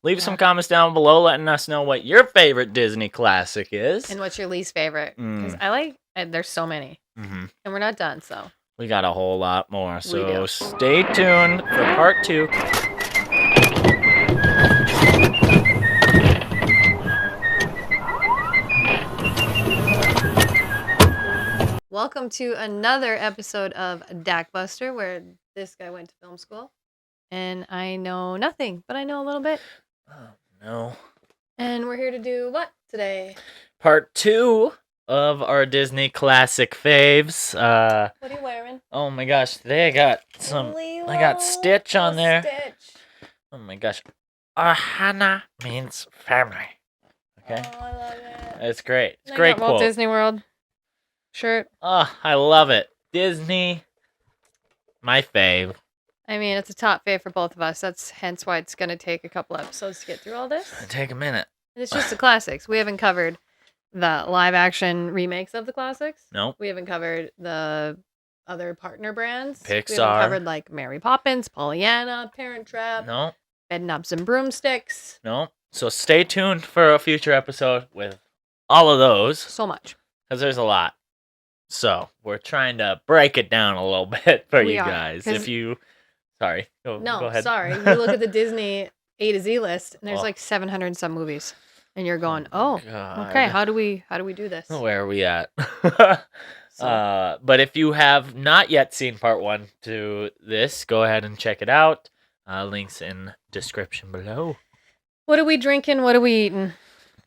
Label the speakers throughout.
Speaker 1: Leave some comments down below letting us know what your favorite Disney classic is.
Speaker 2: And what's your least favorite? Because there's so many.
Speaker 1: Mm-hmm.
Speaker 2: And we're not done, so.
Speaker 1: We got a whole lot more, so stay tuned for part 2.
Speaker 2: Welcome to another episode of Dakbuster, where this guy went to film school. And I know nothing, but I know a little bit.
Speaker 1: Oh, no.
Speaker 2: And we're here to do what today?
Speaker 1: Part 2 of our Disney classic faves.
Speaker 2: What are you wearing?
Speaker 1: Oh my gosh, today I got Stitch on there.
Speaker 2: Stitch.
Speaker 1: Oh my gosh. Ohana means family. Okay?
Speaker 2: Oh, I love it.
Speaker 1: It's great. It's
Speaker 2: I
Speaker 1: great
Speaker 2: got Walt
Speaker 1: quote.
Speaker 2: Disney World shirt.
Speaker 1: Oh, I love it. Disney, my fave.
Speaker 2: I mean, it's a top fave for both of us. That's hence why it's going to take a couple episodes to get through all this.
Speaker 1: Take a minute.
Speaker 2: And it's just the classics. We haven't covered the live action remakes of the classics.
Speaker 1: Nope.
Speaker 2: We haven't covered the other partner brands.
Speaker 1: Pixar.
Speaker 2: We haven't covered like Mary Poppins, Pollyanna, Parent Trap,
Speaker 1: No.
Speaker 2: Bedknobs and Broomsticks.
Speaker 1: No. So stay tuned for a future episode with all of those.
Speaker 2: So much.
Speaker 1: Because there's a lot. So we're trying to break it down a little bit for you guys. If you... Sorry. Go ahead.
Speaker 2: Sorry. You look at the Disney A to Z list, and there's like 700 and some movies. And you're going,
Speaker 1: God.
Speaker 2: Okay, how do we do this?
Speaker 1: Where are we at? But if you have not yet seen part 1 to this, go ahead and check it out. Links in description below.
Speaker 2: What are we drinking? What are we eating?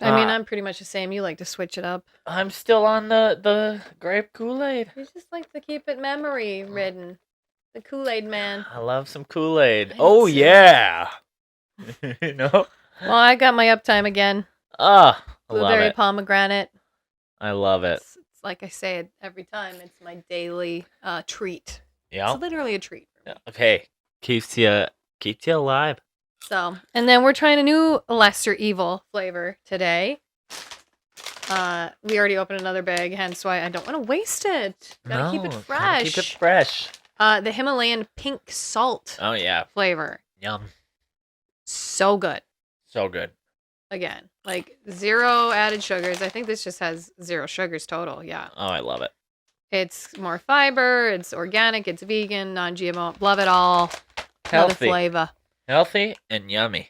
Speaker 2: I mean, I'm pretty much the same. You like to switch it up.
Speaker 1: I'm still on the grape Kool-Aid.
Speaker 2: You just like to keep it memory ridden. The Kool-Aid man.
Speaker 1: I love some Kool-Aid. Oh, yeah. You know?
Speaker 2: Well, I got my uptime again.
Speaker 1: I
Speaker 2: Blueberry
Speaker 1: love it.
Speaker 2: Pomegranate.
Speaker 1: I love it.
Speaker 2: It's like I say it every time. It's my daily treat.
Speaker 1: Yeah.
Speaker 2: It's literally a treat for me.
Speaker 1: Okay. Keeps you alive.
Speaker 2: So, and then we're trying a new lesser evil flavor today. We already opened another bag, hence why I don't want to waste it. Gotta keep it fresh.
Speaker 1: Keep it fresh.
Speaker 2: The Himalayan pink salt
Speaker 1: Oh, yeah.
Speaker 2: flavor.
Speaker 1: Yum.
Speaker 2: So good.
Speaker 1: So good.
Speaker 2: Again, like 0 added sugars. I think this just has 0 sugars total. Yeah.
Speaker 1: Oh, I love it.
Speaker 2: It's more fiber. It's organic. It's vegan, non-GMO. Love it all.
Speaker 1: Healthy.
Speaker 2: Another flavor.
Speaker 1: Healthy and yummy.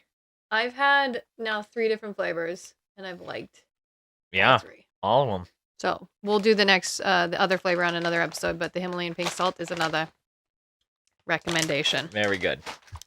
Speaker 2: I've had now 3 different flavors, and I've liked
Speaker 1: Yeah.
Speaker 2: 3.
Speaker 1: All of them.
Speaker 2: So we'll do the other flavor on another episode, but the Himalayan pink salt is another recommendation.
Speaker 1: Very good.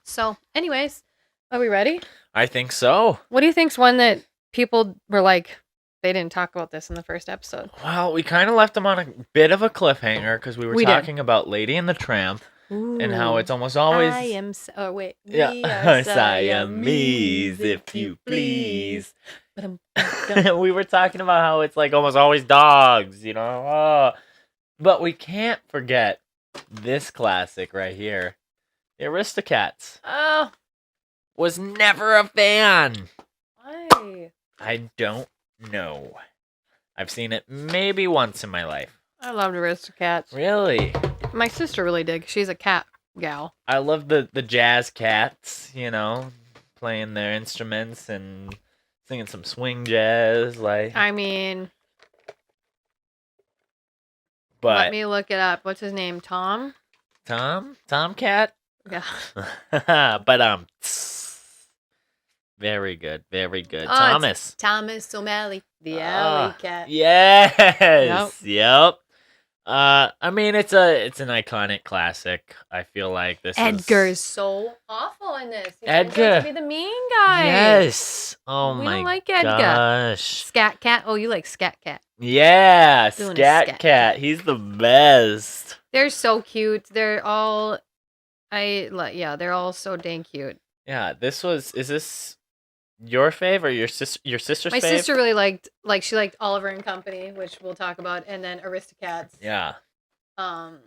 Speaker 2: So, anyways, are we ready?
Speaker 1: I think so.
Speaker 2: What do you think's one that people were like, they didn't talk about this in the first episode?
Speaker 1: Well, we kind of left them on a bit of a cliffhanger because we were
Speaker 2: We
Speaker 1: talking about Lady and the Tramp.
Speaker 2: Ooh.
Speaker 1: And how it's almost always...
Speaker 2: We are
Speaker 1: Siamese, if you please. We were talking about how it's like almost always dogs, you know? Oh. But we can't forget this classic right here. The Aristocats.
Speaker 2: Oh.
Speaker 1: Was never a fan.
Speaker 2: Why?
Speaker 1: I don't know. I've seen it maybe once in my life.
Speaker 2: I loved Aristocats.
Speaker 1: Really?
Speaker 2: My sister really did. She's a cat gal.
Speaker 1: I love the jazz cats, you know, playing their instruments and singing some swing jazz. Like,
Speaker 2: I mean,
Speaker 1: but
Speaker 2: let me look it up. What's his name? Tom?
Speaker 1: Tomcat?
Speaker 2: Yeah.
Speaker 1: But very good, very good.
Speaker 2: Oh, Thomas O'Malley, the alley cat.
Speaker 1: Yes. Yep. I mean, it's an iconic classic. I feel like this
Speaker 2: Edgar's so awful in this. He turns
Speaker 1: Edgar.
Speaker 2: out to be the mean guy.
Speaker 1: Yes. Oh
Speaker 2: we
Speaker 1: my
Speaker 2: don't like Edgar.
Speaker 1: gosh.
Speaker 2: Scat Cat. Oh, you like Scat Cat.
Speaker 1: Yeah,
Speaker 2: Doing a
Speaker 1: Scat
Speaker 2: Scat
Speaker 1: Cat. He's the best.
Speaker 2: They're so cute. They're all, they're all so dang cute.
Speaker 1: Yeah, is this your fave or your sister's
Speaker 2: My
Speaker 1: fave?
Speaker 2: sister really she liked Oliver and Company, which we'll talk about, and then Aristocats.
Speaker 1: Yeah.
Speaker 2: Again,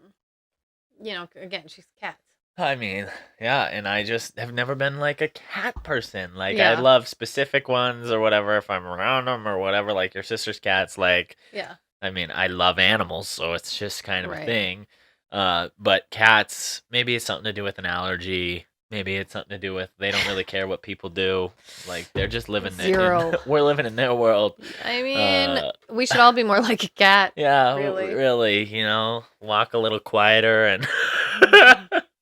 Speaker 2: she's cats.
Speaker 1: I mean, yeah, and I just have never been like a cat person. Like,
Speaker 2: Yeah.
Speaker 1: I love specific ones or whatever if I'm around them or whatever. Like your sister's cats, like,
Speaker 2: Yeah.
Speaker 1: I mean, I love animals, so it's just kind of a
Speaker 2: Right.
Speaker 1: thing. But cats, maybe it's something to do with an allergy. Maybe it's something to do with they don't really care what people do. Like they're just living
Speaker 2: Zero.
Speaker 1: we're living in their world.
Speaker 2: I mean, we should all be more like a cat.
Speaker 1: Yeah,
Speaker 2: Really.
Speaker 1: really, walk a little quieter and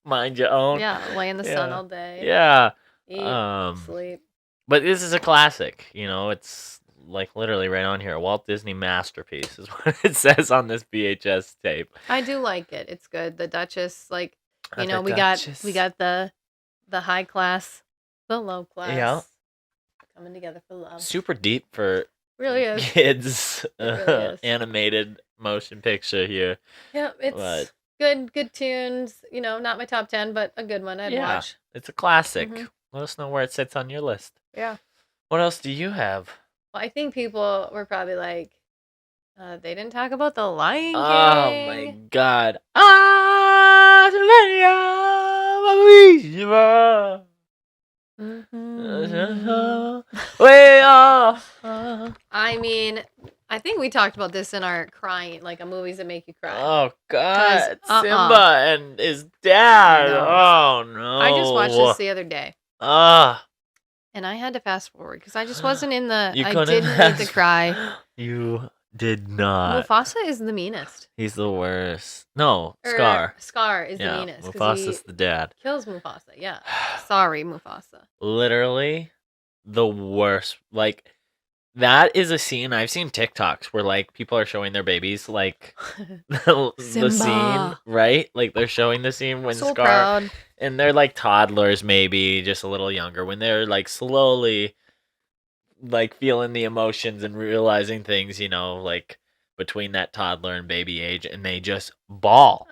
Speaker 1: mind your own.
Speaker 2: Yeah, lay in the sun all day.
Speaker 1: Yeah.
Speaker 2: Eat, sleep.
Speaker 1: But this is a classic, it's like literally right on here. Walt Disney masterpiece is what it says on this VHS tape.
Speaker 2: I do like it. It's good. The Duchess, like, we got the high class, the low class.
Speaker 1: Yeah.
Speaker 2: Coming together for love.
Speaker 1: Super deep for
Speaker 2: really is.
Speaker 1: Kids
Speaker 2: really is.
Speaker 1: Animated motion picture here.
Speaker 2: Yeah, it's good tunes. Not my top 10, but a good one I'd watch.
Speaker 1: It's a classic. Mm-hmm. Let us know where it sits on your list.
Speaker 2: Yeah.
Speaker 1: What else do you have?
Speaker 2: Well, I think people were probably like, they didn't talk about the Lion King.
Speaker 1: Oh my God.
Speaker 2: I mean, I think we talked about this in our crying, like movies that make you cry.
Speaker 1: Oh God, Simba and his dad. No. Oh no.
Speaker 2: I just watched this the other day. And I had to fast forward because I just wasn't in the. I didn't need to cry.
Speaker 1: You did not.
Speaker 2: Mufasa is the meanest.
Speaker 1: He's the worst. No, Scar.
Speaker 2: Scar is the meanest.
Speaker 1: Mufasa's the dad.
Speaker 2: Kills Mufasa. Yeah. Sorry, Mufasa.
Speaker 1: Literally, the worst. Like, that is a scene. I've seen TikToks where like people are showing their babies like the scene, right? Like they're showing the scene when Scar
Speaker 2: proud.
Speaker 1: And they're like toddlers, maybe just a little younger, when they're like slowly like feeling the emotions and realizing things, like between that toddler and baby age, and they just bawl.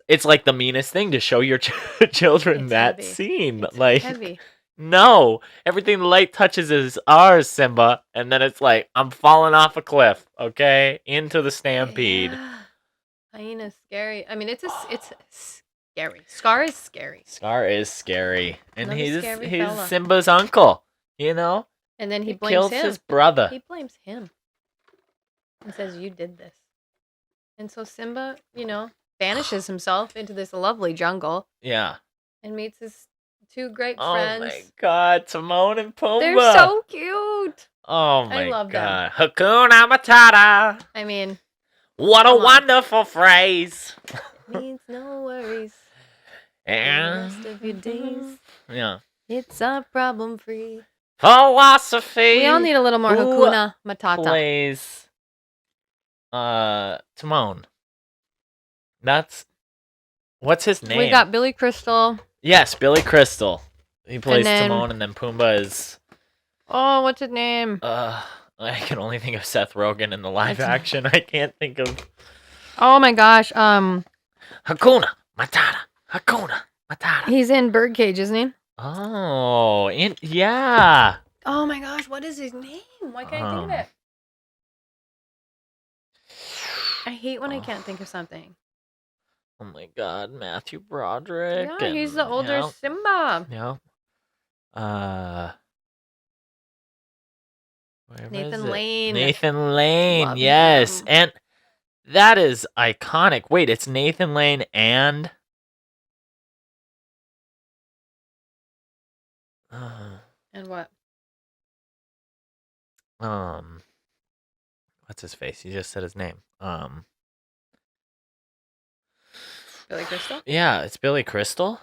Speaker 1: It's like the meanest thing to show your children that heavy. Scene. It's like heavy. No, everything the light touches is ours, Simba, and then it's like I'm falling off a cliff, okay, into the stampede.
Speaker 2: Yeah. Hyena's scary. I mean, it's scary. Scar is scary.
Speaker 1: Scar is scary, and he's Simba's uncle,
Speaker 2: And then he blames
Speaker 1: kills his brother.
Speaker 2: He blames him and says, "You did this." And so Simba, banishes himself into this lovely jungle.
Speaker 1: Yeah.
Speaker 2: And meets his two great friends.
Speaker 1: Oh my God, Timon and Pumbaa.
Speaker 2: They're so cute.
Speaker 1: Oh my
Speaker 2: I love
Speaker 1: God. Them. Hakuna Matata.
Speaker 2: I mean,
Speaker 1: what a wonderful phrase.
Speaker 2: Means no worries.
Speaker 1: And
Speaker 2: the rest of your days.
Speaker 1: Yeah.
Speaker 2: It's a problem free.
Speaker 1: Philosophy.
Speaker 2: We all need a little more Hakuna Matata.
Speaker 1: Plays Timon. What's his name?
Speaker 2: We got Billy Crystal.
Speaker 1: Yes, Billy Crystal. He plays Timon, and then Pumbaa is.
Speaker 2: Oh, what's his name?
Speaker 1: I can only think of Seth Rogen in the live action. I can't think of.
Speaker 2: Oh my gosh.
Speaker 1: Hakuna Matata. Hakuna Matata.
Speaker 2: He's in Birdcage, isn't he?
Speaker 1: Oh, yeah.
Speaker 2: Oh my gosh, what is his name? Why can't I think of it? I hate when I can't think of something.
Speaker 1: Oh my God, Matthew Broderick.
Speaker 2: Yeah, he's the older Simba.
Speaker 1: Yeah.
Speaker 2: Nathan Lane.
Speaker 1: Nathan Lane,
Speaker 2: Love
Speaker 1: yes.
Speaker 2: him.
Speaker 1: And that is iconic. Wait, it's Nathan Lane and...
Speaker 2: And what?
Speaker 1: What's his face? He just said his name.
Speaker 2: Billy Crystal?
Speaker 1: Yeah, it's Billy Crystal?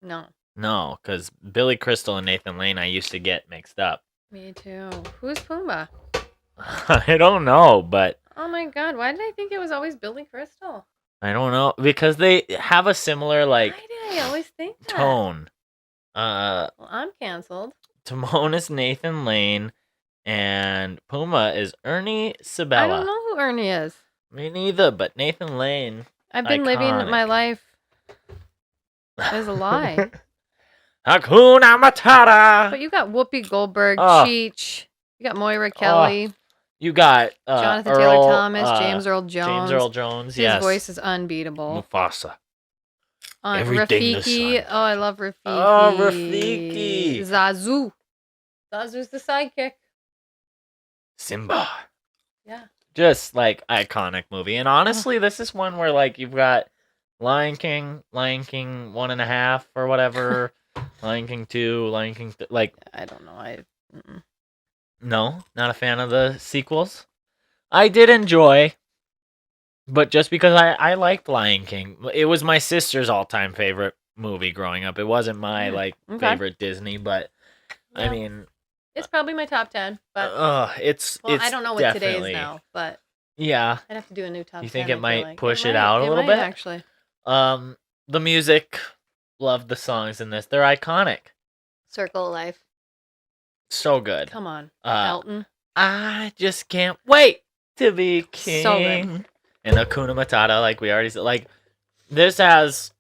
Speaker 2: No.
Speaker 1: No, because Billy Crystal and Nathan Lane I used to get mixed up.
Speaker 2: Me too. Who's Pumbaa?
Speaker 1: I don't know, but...
Speaker 2: Oh my God, why did I think it was always Billy Crystal?
Speaker 1: I don't know, because they have a similar, like...
Speaker 2: Why did I always think that?
Speaker 1: Tone.
Speaker 2: Well, I'm canceled.
Speaker 1: Timon is Nathan Lane, and Pumbaa is Ernie Sabella.
Speaker 2: I don't know who Ernie is.
Speaker 1: Me neither, but Nathan Lane.
Speaker 2: I've been living my life as a lie.
Speaker 1: Hakuna Matata.
Speaker 2: But you got Whoopi Goldberg, Cheech. You got Moira Kelly.
Speaker 1: You got
Speaker 2: Jonathan Taylor Thomas, James Earl Jones.
Speaker 1: James Earl Jones, yes.
Speaker 2: His voice is unbeatable.
Speaker 1: Mufasa.
Speaker 2: Rafiki. Oh, I love Rafiki.
Speaker 1: Oh, Rafiki.
Speaker 2: Zazu. Zazu's the sidekick.
Speaker 1: Simba.
Speaker 2: Yeah.
Speaker 1: Just like iconic movie. And honestly, this is one where like you've got Lion King 1.5 or whatever, Lion King 2, Lion King like.
Speaker 2: I don't know.
Speaker 1: No, not a fan of the sequels. I did enjoy, but just because I liked Lion King, it was my sister's all-time favorite movie growing up. It wasn't my
Speaker 2: Okay.
Speaker 1: favorite Disney, but I
Speaker 2: Yeah.
Speaker 1: mean,
Speaker 2: It's probably my top 10, but
Speaker 1: it's
Speaker 2: I don't know what today's
Speaker 1: definitely
Speaker 2: now, but
Speaker 1: yeah.
Speaker 2: I'd have to do a new top 10.
Speaker 1: You think
Speaker 2: I
Speaker 1: it
Speaker 2: feel
Speaker 1: might
Speaker 2: like.
Speaker 1: push it out a little bit?
Speaker 2: Actually.
Speaker 1: The music, love the songs in this. They're iconic.
Speaker 2: Circle of Life.
Speaker 1: So good.
Speaker 2: Come on,
Speaker 1: Elton. I just can't wait to be king.
Speaker 2: So good.
Speaker 1: And Hakuna Matata, like we already said, like this has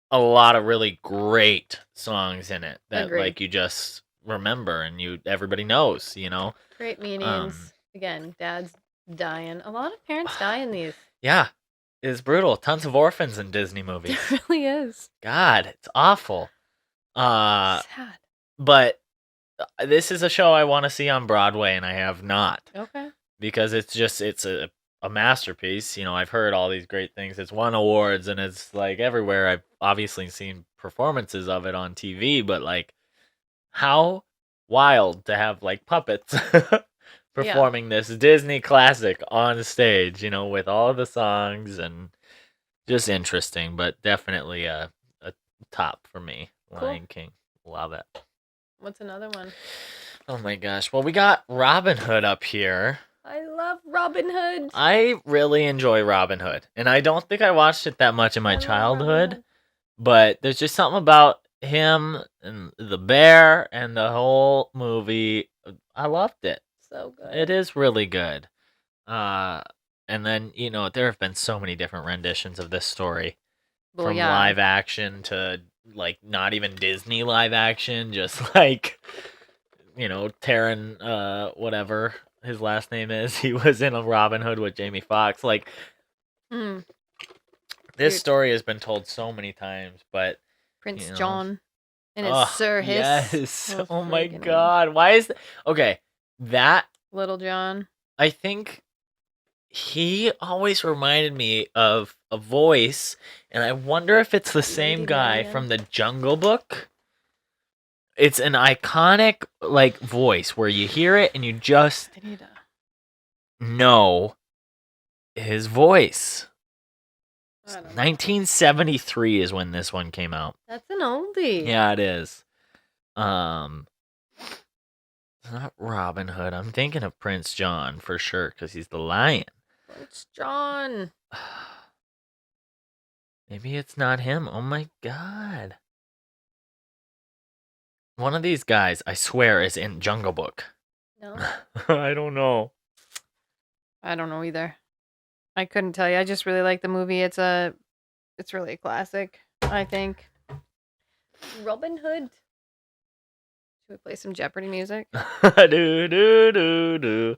Speaker 1: a lot of really great songs in it that
Speaker 2: Agreed.
Speaker 1: like you just remember and everybody knows, you know.
Speaker 2: Great meanings. Again, dad's dying. A lot of parents die in these.
Speaker 1: Yeah, it's brutal. Tons of orphans in Disney movies.
Speaker 2: It really is.
Speaker 1: God, it's awful.
Speaker 2: Sad.
Speaker 1: But this is a show I want to see on Broadway, and I have not.
Speaker 2: Okay.
Speaker 1: Because it's a masterpiece. You know, I've heard all these great things. It's won awards, and it's like everywhere. I've obviously seen performances of it on TV, but like, how wild to have like puppets performing this Disney classic on stage, you know, with all of the songs, and just interesting, but definitely a top for me.
Speaker 2: Cool.
Speaker 1: Lion King. Love it.
Speaker 2: What's another one?
Speaker 1: Oh my gosh. Well, we got Robin Hood up here.
Speaker 2: I love Robin Hood.
Speaker 1: I really enjoy Robin Hood, and I don't think I watched it that much in my childhood, but there's just something about him and the bear and the whole movie. I loved it.
Speaker 2: So good.
Speaker 1: It is really good. And then, you know, there have been so many different renditions of this story.
Speaker 2: Well,
Speaker 1: from live action to like not even Disney live action, just like, you know, Taron, whatever his last name is, he was in a Robin Hood with Jamie Foxx. Like, this story has been told so many times, but
Speaker 2: Prince John and his Sir Hiss.
Speaker 1: Yes. Oh my God. Why is okay? That
Speaker 2: Little John.
Speaker 1: I think he always reminded me of a voice, and I wonder if it's the same guy from the Jungle Book. It's an iconic like voice where you hear it and you just know his voice. 1973 is when this one came out.
Speaker 2: That's an oldie.
Speaker 1: Yeah, it is. It's not Robin Hood. I'm thinking of Prince John for sure because he's the lion.
Speaker 2: Prince John.
Speaker 1: Maybe it's not him. Oh my God. One of these guys, I swear, is in Jungle Book.
Speaker 2: No.
Speaker 1: I don't know.
Speaker 2: I don't know either. I couldn't tell you. I just really like the movie. It's really a classic, I think. Robin Hood. Should we play some Jeopardy music?
Speaker 1: do do do do.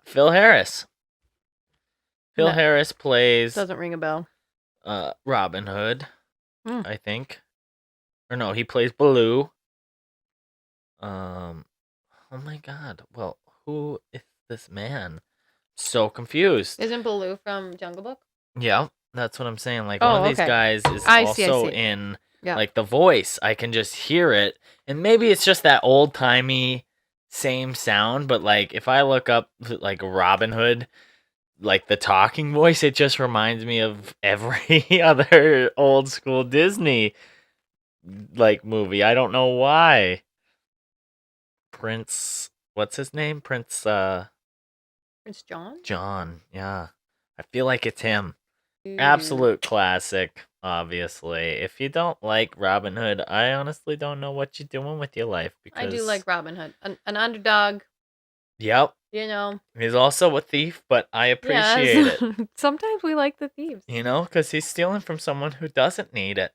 Speaker 1: Phil Harris. Phil Harris plays.
Speaker 2: Doesn't ring a bell.
Speaker 1: Robin Hood, I think, or no, he plays Baloo. Oh my God. Well, who is this man? So confused.
Speaker 2: Isn't Baloo from Jungle Book?
Speaker 1: Yeah, that's what I'm saying. Like one of these guys is
Speaker 2: I
Speaker 1: also
Speaker 2: see.
Speaker 1: in like the voice. I can just hear it, and maybe it's just that old timey same sound. But like if I look up like Robin Hood, like the talking voice, it just reminds me of every other old school Disney like movie. I don't know why. Prince, what's his name? Prince
Speaker 2: John?
Speaker 1: John, yeah. I feel like it's him. Absolute classic, obviously. If you don't like Robin Hood, I honestly don't know what you're doing with your life. Because
Speaker 2: I do like Robin Hood. An underdog.
Speaker 1: Yep.
Speaker 2: You know.
Speaker 1: He's also a thief, but I appreciate it.
Speaker 2: Sometimes we like the thieves.
Speaker 1: You know, because he's stealing from someone who doesn't need it.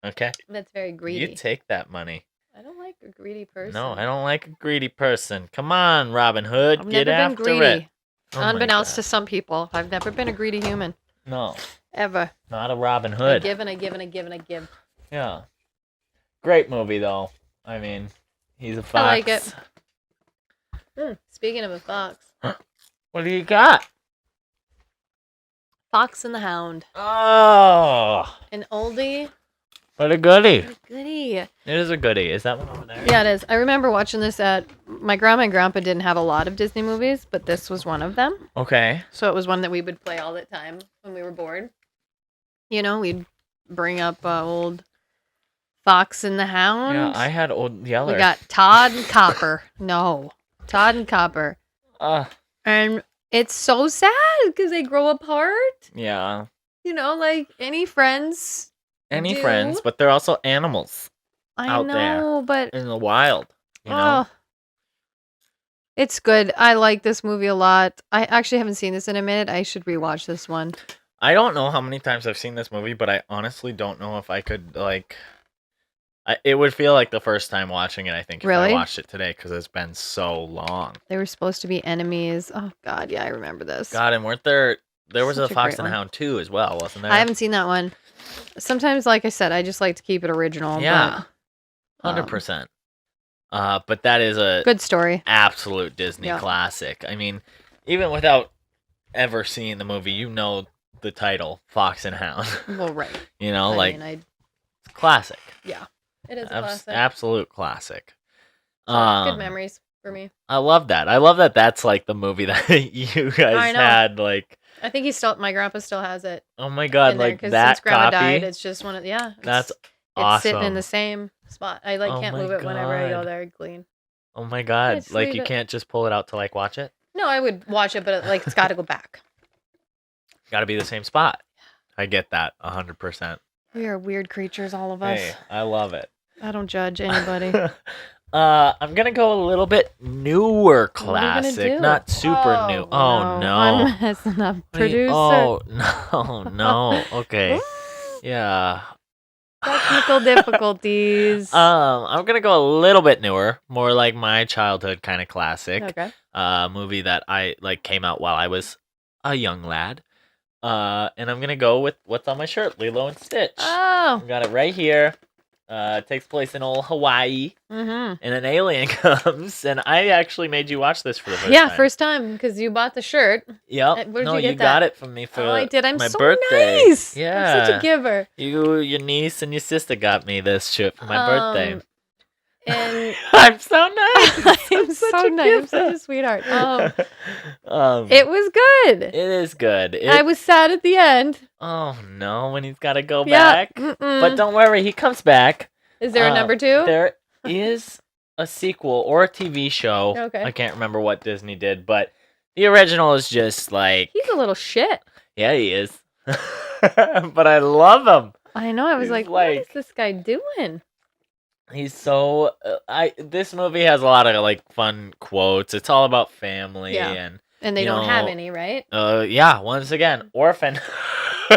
Speaker 1: Okay?
Speaker 2: That's very greedy.
Speaker 1: You take that money.
Speaker 2: I don't like a greedy person.
Speaker 1: No, I don't like a greedy person. Come on, Robin Hood. Get after
Speaker 2: greedy.
Speaker 1: it. Oh
Speaker 2: Unbeknownst to some people, I've never been a greedy human.
Speaker 1: No.
Speaker 2: Ever.
Speaker 1: Not a Robin Hood.
Speaker 2: I give and I give and I give and I give.
Speaker 1: Yeah. Great movie, though. I mean, he's a fox.
Speaker 2: I like it. Speaking of a fox.
Speaker 1: What do you got?
Speaker 2: Fox and the Hound.
Speaker 1: Oh,
Speaker 2: An oldie.
Speaker 1: what a goodie.
Speaker 2: What a goodie.
Speaker 1: It is a goodie. Is that one over there?
Speaker 2: Yeah, it is. I remember watching this my grandma and grandpa didn't have a lot of Disney movies, but this was one of them.
Speaker 1: Okay.
Speaker 2: So it was one that we would play all the time when we were bored. You know, we'd bring up old Fox and the Hound.
Speaker 1: Yeah, I had Old Yeller.
Speaker 2: We got Todd and Copper. No, Todd and Copper. And it's so sad because they grow apart.
Speaker 1: Yeah.
Speaker 2: You know, like any friends.
Speaker 1: Any friends, but they're also animals.
Speaker 2: I know, but
Speaker 1: in the wild, you know?
Speaker 2: It's good. I like this movie a lot. I actually haven't seen this in a minute. I should rewatch this one.
Speaker 1: I don't know how many times I've seen this movie, but I honestly don't know if I could, like... it would feel like the first time watching it, I think, if I watched it today, because it's been so long.
Speaker 2: They were supposed to be enemies. Oh, God, yeah, I remember this.
Speaker 1: God, and weren't there... There was a Fox and the Hound 2 as well, wasn't there?
Speaker 2: I haven't seen that one. Sometimes, like I said, I just like to keep it original.
Speaker 1: Yeah, 100%. But that is a
Speaker 2: good story.
Speaker 1: Absolute Disney classic. I mean, even without ever seeing the movie, you know the title, Fox and Hound.
Speaker 2: Well, right.
Speaker 1: You know,
Speaker 2: it's
Speaker 1: classic.
Speaker 2: Yeah, it is a classic.
Speaker 1: Absolute classic.
Speaker 2: Good memories for me.
Speaker 1: I love that. I love that that's like the movie that you guys had, like...
Speaker 2: I think my grandpa still has it.
Speaker 1: Oh my God, like that
Speaker 2: since grandma
Speaker 1: copy?
Speaker 2: died, it's just one of
Speaker 1: that's awesome.
Speaker 2: It's sitting in the same spot. I can't move it whenever I go there clean.
Speaker 1: Oh my God, like you can't just pull it out to like watch it?
Speaker 2: No, I would watch it, but it's got to go back.
Speaker 1: Got to be the same spot. I get that 100%.
Speaker 2: We are weird creatures, all of us.
Speaker 1: Hey, I love it.
Speaker 2: I don't judge anybody.
Speaker 1: I'm gonna go a little bit newer classic, not super new. Oh no,
Speaker 2: I'm messing up, producer.
Speaker 1: Oh no. Okay, yeah.
Speaker 2: Technical difficulties.
Speaker 1: I'm gonna go a little bit newer, more like my childhood kind of classic.
Speaker 2: Okay.
Speaker 1: Movie that I came out while I was a young lad. And I'm gonna go with what's on my shirt, Lilo and Stitch.
Speaker 2: Oh.
Speaker 1: I got it right here. It takes place in old Hawaii, and an alien comes, and I actually made you watch this for the first time.
Speaker 2: Yeah, first time, because you bought the shirt.
Speaker 1: Yep.
Speaker 2: Where did
Speaker 1: you
Speaker 2: get that?
Speaker 1: Got it from me for
Speaker 2: I did. I'm
Speaker 1: my
Speaker 2: so
Speaker 1: birthday.
Speaker 2: Nice.
Speaker 1: Yeah.
Speaker 2: I'm such a giver.
Speaker 1: Your niece and your sister got me this shirt for my birthday.
Speaker 2: And
Speaker 1: I'm so nice.
Speaker 2: I'm so nice. I'm such a sweetheart. It was good.
Speaker 1: It is good.
Speaker 2: I was sad at the end.
Speaker 1: Oh no, when he's got to go back. But don't worry, he comes back.
Speaker 2: Is there a number 2?
Speaker 1: There is a sequel or a TV show.
Speaker 2: Okay.
Speaker 1: I can't remember what Disney did, but the original is just like...
Speaker 2: He's a little shit.
Speaker 1: Yeah, he is. But I love him.
Speaker 2: I know. I was like, what is this guy doing?
Speaker 1: He's so... This movie has a lot of like fun quotes. It's all about family and
Speaker 2: they don't have any, right?
Speaker 1: Yeah, once again, orphan.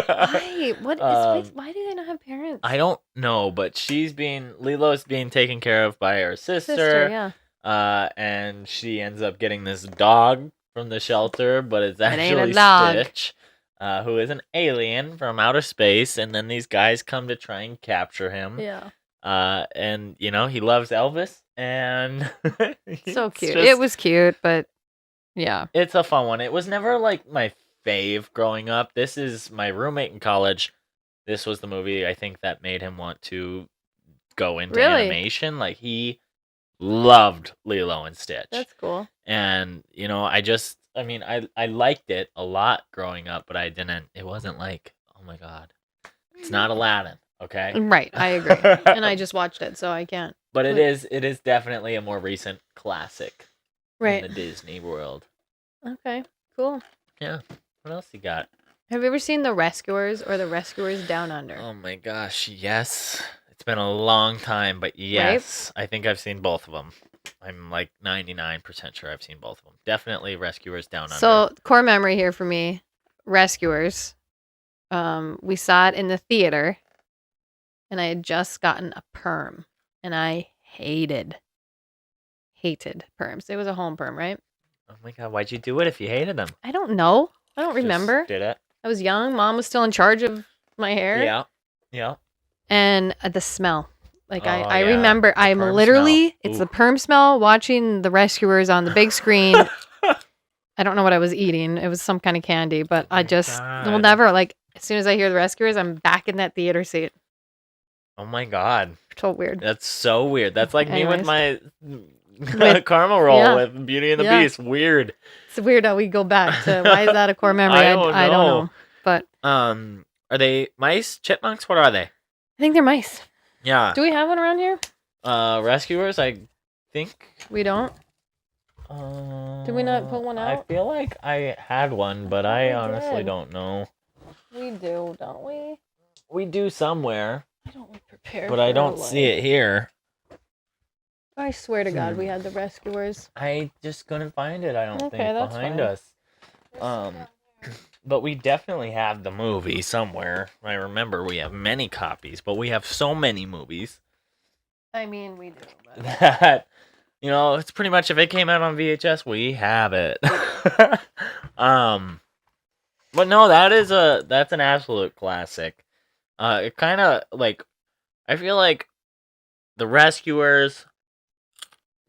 Speaker 2: Why? Why do they not have parents?
Speaker 1: I don't know, but Lilo's being taken care of by her sister. And she ends up getting this dog from the shelter, but it's actually Stitch, who is an alien from outer space, and then these guys come to try and capture him.
Speaker 2: Yeah.
Speaker 1: And he loves Elvis, and
Speaker 2: so cute. It was cute, but yeah,
Speaker 1: it's a fun one. It was never like my fave growing up. This is my roommate in college. This was the movie I think that made him want to go into animation. Like he loved Lilo and Stitch.
Speaker 2: That's cool.
Speaker 1: And I liked it a lot growing up, but it wasn't like, oh my God, it's not Aladdin. Okay.
Speaker 2: Right, I agree. And I just watched it, so I can't.
Speaker 1: But it is definitely a more recent classic
Speaker 2: in
Speaker 1: the Disney world.
Speaker 2: Okay, cool.
Speaker 1: Yeah. What else you got?
Speaker 2: Have you ever seen The Rescuers or The Rescuers Down Under?
Speaker 1: Oh my gosh, yes. It's been a long time, but yes. Right? I think I've seen both of them. I'm like 99% sure I've seen both of them. Definitely Rescuers Down Under.
Speaker 2: So, core memory here for me, Rescuers. We saw it in the theater. And I had just gotten a perm. And I hated perms. It was a home perm, right?
Speaker 1: Oh my God, why'd you do it if you hated them?
Speaker 2: I don't know. I don't remember.
Speaker 1: Just did it.
Speaker 2: I was young. Mom was still in charge of my hair.
Speaker 1: Yeah. Yeah.
Speaker 2: And the smell. Like, I remember, it's the perm smell watching The Rescuers on the big screen. I don't know what I was eating. It was some kind of candy, but I just will
Speaker 1: God.
Speaker 2: never, like, as soon as I hear the Rescuers, I'm back in that theater seat.
Speaker 1: Oh my God.
Speaker 2: So weird.
Speaker 1: That's so weird. That's like me with
Speaker 2: Anyways.
Speaker 1: my caramel roll
Speaker 2: yeah.
Speaker 1: with Beauty and the
Speaker 2: Yeah.
Speaker 1: Beast. Weird.
Speaker 2: It's weird how we go back to why is that a core memory?
Speaker 1: I don't
Speaker 2: I don't know. But
Speaker 1: are they mice? Chipmunks? What are they?
Speaker 2: I think they're mice.
Speaker 1: Yeah.
Speaker 2: Do we have one around here?
Speaker 1: Rescuers, I think.
Speaker 2: We don't. Did we not put one
Speaker 1: I
Speaker 2: out?
Speaker 1: feel like I had one, but I
Speaker 2: we
Speaker 1: honestly
Speaker 2: did.
Speaker 1: don't know.
Speaker 2: We do, don't we?
Speaker 1: We do somewhere,
Speaker 2: I don't prepare.
Speaker 1: but I don't see it here.
Speaker 2: I swear to God, we had the Rescuers.
Speaker 1: I just couldn't find it. I don't
Speaker 2: Okay,
Speaker 1: think
Speaker 2: that's
Speaker 1: behind
Speaker 2: fine.
Speaker 1: us. But we definitely have the movie somewhere. I remember we have many copies, but we have so many movies
Speaker 2: I mean, we do. But...
Speaker 1: that it's pretty much if it came out on VHS, we have it. But no, that's an absolute classic. It kind of like I feel like The Rescuers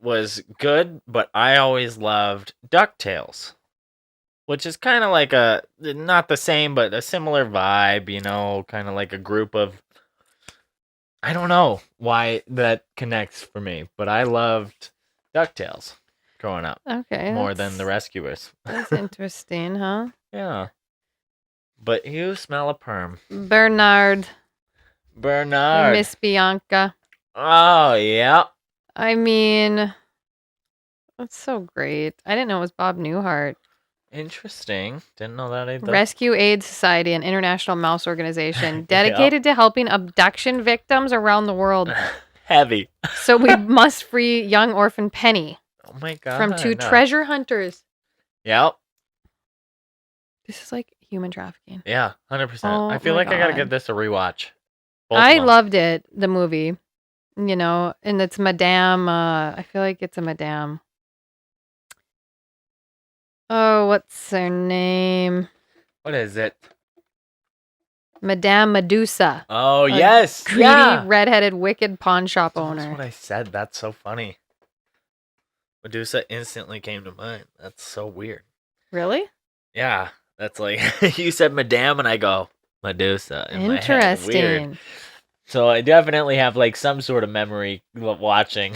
Speaker 1: was good, but I always loved DuckTales, which is kind of like not the same, but a similar vibe, kind of like a group of, I don't know why that connects for me, but I loved DuckTales growing up.
Speaker 2: Okay.
Speaker 1: More than The Rescuers.
Speaker 2: That's interesting, huh?
Speaker 1: Yeah. But you smell a perm.
Speaker 2: Bernard. Miss Bianca.
Speaker 1: Oh, yeah.
Speaker 2: I mean, that's so great. I didn't know it was Bob Newhart.
Speaker 1: Interesting. Didn't know that either.
Speaker 2: Rescue Aid Society, an international mouse organization dedicated to helping abduction victims around the world.
Speaker 1: Heavy.
Speaker 2: So we must free young orphan Penny.
Speaker 1: Oh my God.
Speaker 2: From two treasure hunters.
Speaker 1: Yep.
Speaker 2: This is like human trafficking.
Speaker 1: Yeah, 100%.
Speaker 2: Oh
Speaker 1: I feel
Speaker 2: my
Speaker 1: like I gotta
Speaker 2: God.
Speaker 1: give this a rewatch. Both
Speaker 2: I
Speaker 1: of them.
Speaker 2: loved it, the movie. And it's Madame, I feel like it's a Madame. Oh, what's her name?
Speaker 1: What is it?
Speaker 2: Madame Medusa.
Speaker 1: Oh, yes.
Speaker 2: Greedy,
Speaker 1: Yeah.
Speaker 2: redheaded, wicked pawn shop
Speaker 1: That's
Speaker 2: owner.
Speaker 1: what I said. That's so funny. Medusa instantly came to mind. That's so weird.
Speaker 2: Really?
Speaker 1: Yeah. That's like, you said Madame, and I go, Medusa. In my head. Weird.
Speaker 2: Interesting.
Speaker 1: So I definitely have like some sort of memory of watching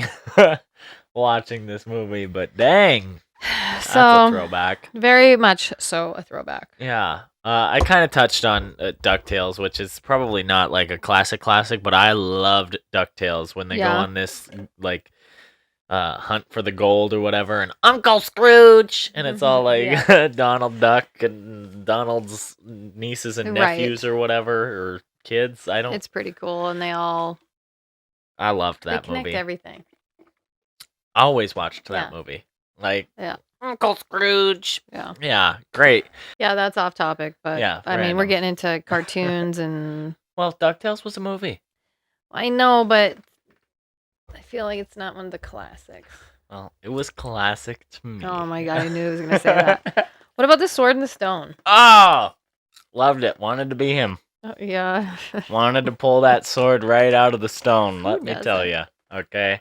Speaker 1: this movie, but dang. That's a throwback.
Speaker 2: Very much so a throwback.
Speaker 1: Yeah. I kind of touched on DuckTales, which is probably not like a classic, but I loved DuckTales when they go on this like hunt for the gold or whatever, and Uncle Scrooge, and it's all like Donald Duck and Donald's nieces and nephews or whatever, or kids.
Speaker 2: It's pretty cool, and
Speaker 1: I loved that
Speaker 2: connect
Speaker 1: movie.
Speaker 2: Everything.
Speaker 1: I always watched that movie. Like Uncle Scrooge.
Speaker 2: Yeah.
Speaker 1: Yeah, great.
Speaker 2: Yeah, that's off topic, but
Speaker 1: yeah,
Speaker 2: I mean, we're getting into cartoons and
Speaker 1: well, DuckTales was a movie.
Speaker 2: I know, but I feel like it's not one of the classics.
Speaker 1: Well, it was classic to me.
Speaker 2: Oh my God, I knew I was going to say that. What about The Sword and the Stone?
Speaker 1: Oh, loved it. Wanted to be him.
Speaker 2: Oh, yeah.
Speaker 1: Wanted to pull that sword right out of the stone. Let me
Speaker 2: doesn't?
Speaker 1: tell you. Okay.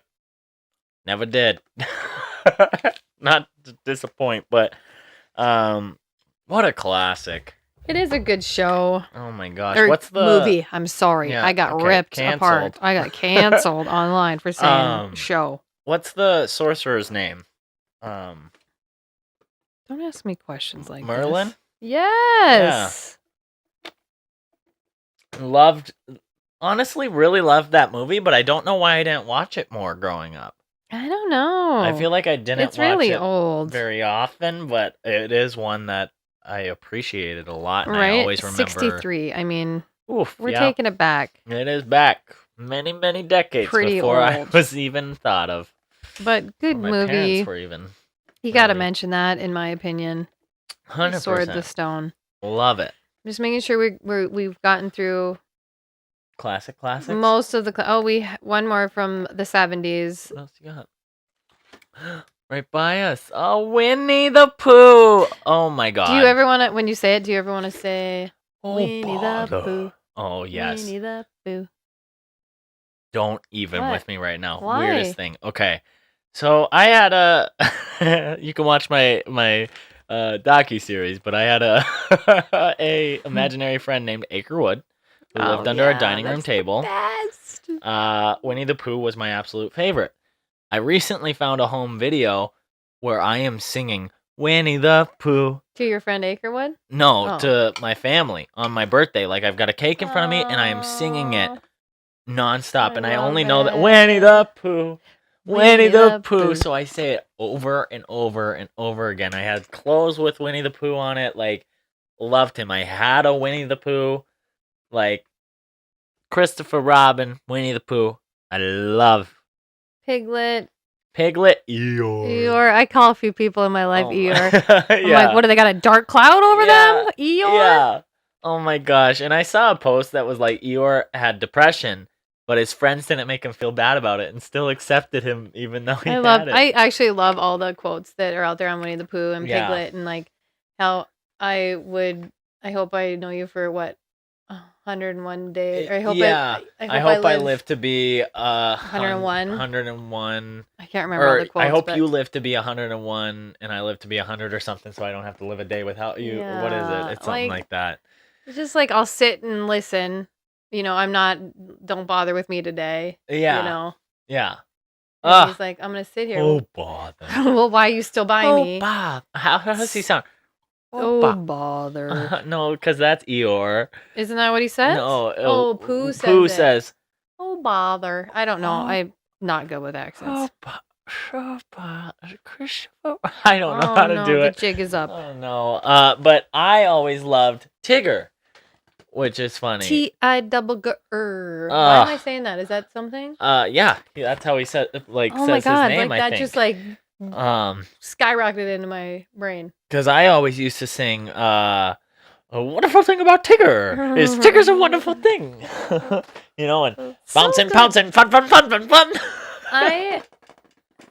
Speaker 1: Never did. Not to disappoint, but what a classic.
Speaker 2: It is a good show.
Speaker 1: Oh my gosh.
Speaker 2: Or
Speaker 1: What's the
Speaker 2: movie? I'm sorry.
Speaker 1: Yeah,
Speaker 2: I got
Speaker 1: okay,
Speaker 2: ripped
Speaker 1: canceled.
Speaker 2: apart. I got canceled online for saying show.
Speaker 1: What's the sorcerer's name?
Speaker 2: Don't ask me questions like
Speaker 1: Merlin?
Speaker 2: this. Yes.
Speaker 1: Honestly, really loved that movie, but I don't know why I didn't watch it more growing up.
Speaker 2: I don't know.
Speaker 1: I feel like I didn't
Speaker 2: It's really
Speaker 1: watch it
Speaker 2: old.
Speaker 1: very often, but it is one that I appreciated a lot, and
Speaker 2: right?
Speaker 1: I always remember.
Speaker 2: 63. I mean,
Speaker 1: oof,
Speaker 2: we're taking it back.
Speaker 1: It is back many, many decades before I was even thought of.
Speaker 2: But good
Speaker 1: my
Speaker 2: movie.
Speaker 1: Parents were even.
Speaker 2: You got to mention that, in my opinion.
Speaker 1: 100%.
Speaker 2: Sword the Stone.
Speaker 1: Love it.
Speaker 2: Just making sure we've gotten through
Speaker 1: classics.
Speaker 2: Most of the one more from the 70s.
Speaker 1: What else you got? Right by us. Oh, Winnie the Pooh. Oh my God.
Speaker 2: Do you ever want to, when you say it, do you ever want to say
Speaker 1: Winnie
Speaker 2: the Pooh?
Speaker 1: Oh yes.
Speaker 2: Winnie the Pooh.
Speaker 1: Don't even
Speaker 2: What?
Speaker 1: with me right now.
Speaker 2: Why?
Speaker 1: Weirdest thing. Okay. So I had you can watch my docuseries, but I had a imaginary friend named Acrewood who lived under our dining room table.
Speaker 2: Best.
Speaker 1: Winnie the Pooh was my absolute favorite. I recently found a home video where I am singing Winnie the Pooh.
Speaker 2: To your friend Acrewood?
Speaker 1: No, to my family on my birthday. Like, I've got a cake in front of me, and I am singing it nonstop, and I only know that Winnie the Pooh. Winnie the Pooh. So I say it over and over and over again. I had clothes with Winnie the Pooh on it. Like, loved him. I had a Winnie the Pooh. Like, Christopher Robin, Winnie the Pooh. I love
Speaker 2: Piglet,
Speaker 1: Eeyore.
Speaker 2: I call a few people in my life Eeyore. I'm
Speaker 1: Yeah.
Speaker 2: like, what do they got, a dark cloud over them? Eeyore?
Speaker 1: Yeah. Oh my gosh. And I saw a post that was like Eeyore had depression, but his friends didn't make him feel bad about it and still accepted him even though he had it.
Speaker 2: I actually love all the quotes that are out there on Winnie the Pooh and Piglet, and like how I hope I know you for what, 101 days. Or I hope I
Speaker 1: live to be
Speaker 2: 101.
Speaker 1: 101.
Speaker 2: I can't remember all the quotes.
Speaker 1: I hope you live to be 101 and I live to be 100 or something, so I don't have to live a day without you.
Speaker 2: Yeah,
Speaker 1: what is it? It's something like that.
Speaker 2: It's just like, I'll sit and listen. Don't bother with me today.
Speaker 1: Yeah. Yeah.
Speaker 2: He's like, I'm gonna sit here.
Speaker 1: Oh, bother.
Speaker 2: Well, why are you still by me?
Speaker 1: Oh, bother. How does he sound?
Speaker 2: Oh, bother.
Speaker 1: No, because that's Eeyore.
Speaker 2: Isn't that what he says?
Speaker 1: No.
Speaker 2: Pooh says
Speaker 1: Pooh says,
Speaker 2: oh, bother. I don't know. I'm not good with accents.
Speaker 1: Christopher. I don't know how to do it.
Speaker 2: The jig is up.
Speaker 1: Oh, no. But I always loved Tigger, which is funny.
Speaker 2: T-I-double-G-R. Why am I saying that? Is that something?
Speaker 1: Yeah. That's how he said,
Speaker 2: oh
Speaker 1: says
Speaker 2: my God,
Speaker 1: his name,
Speaker 2: like
Speaker 1: I
Speaker 2: that
Speaker 1: think.
Speaker 2: just like skyrocketed into my brain.
Speaker 1: Because I always used to sing, a wonderful thing about Tigger is Tigger's a wonderful thing. And bouncing, pouncing, fun.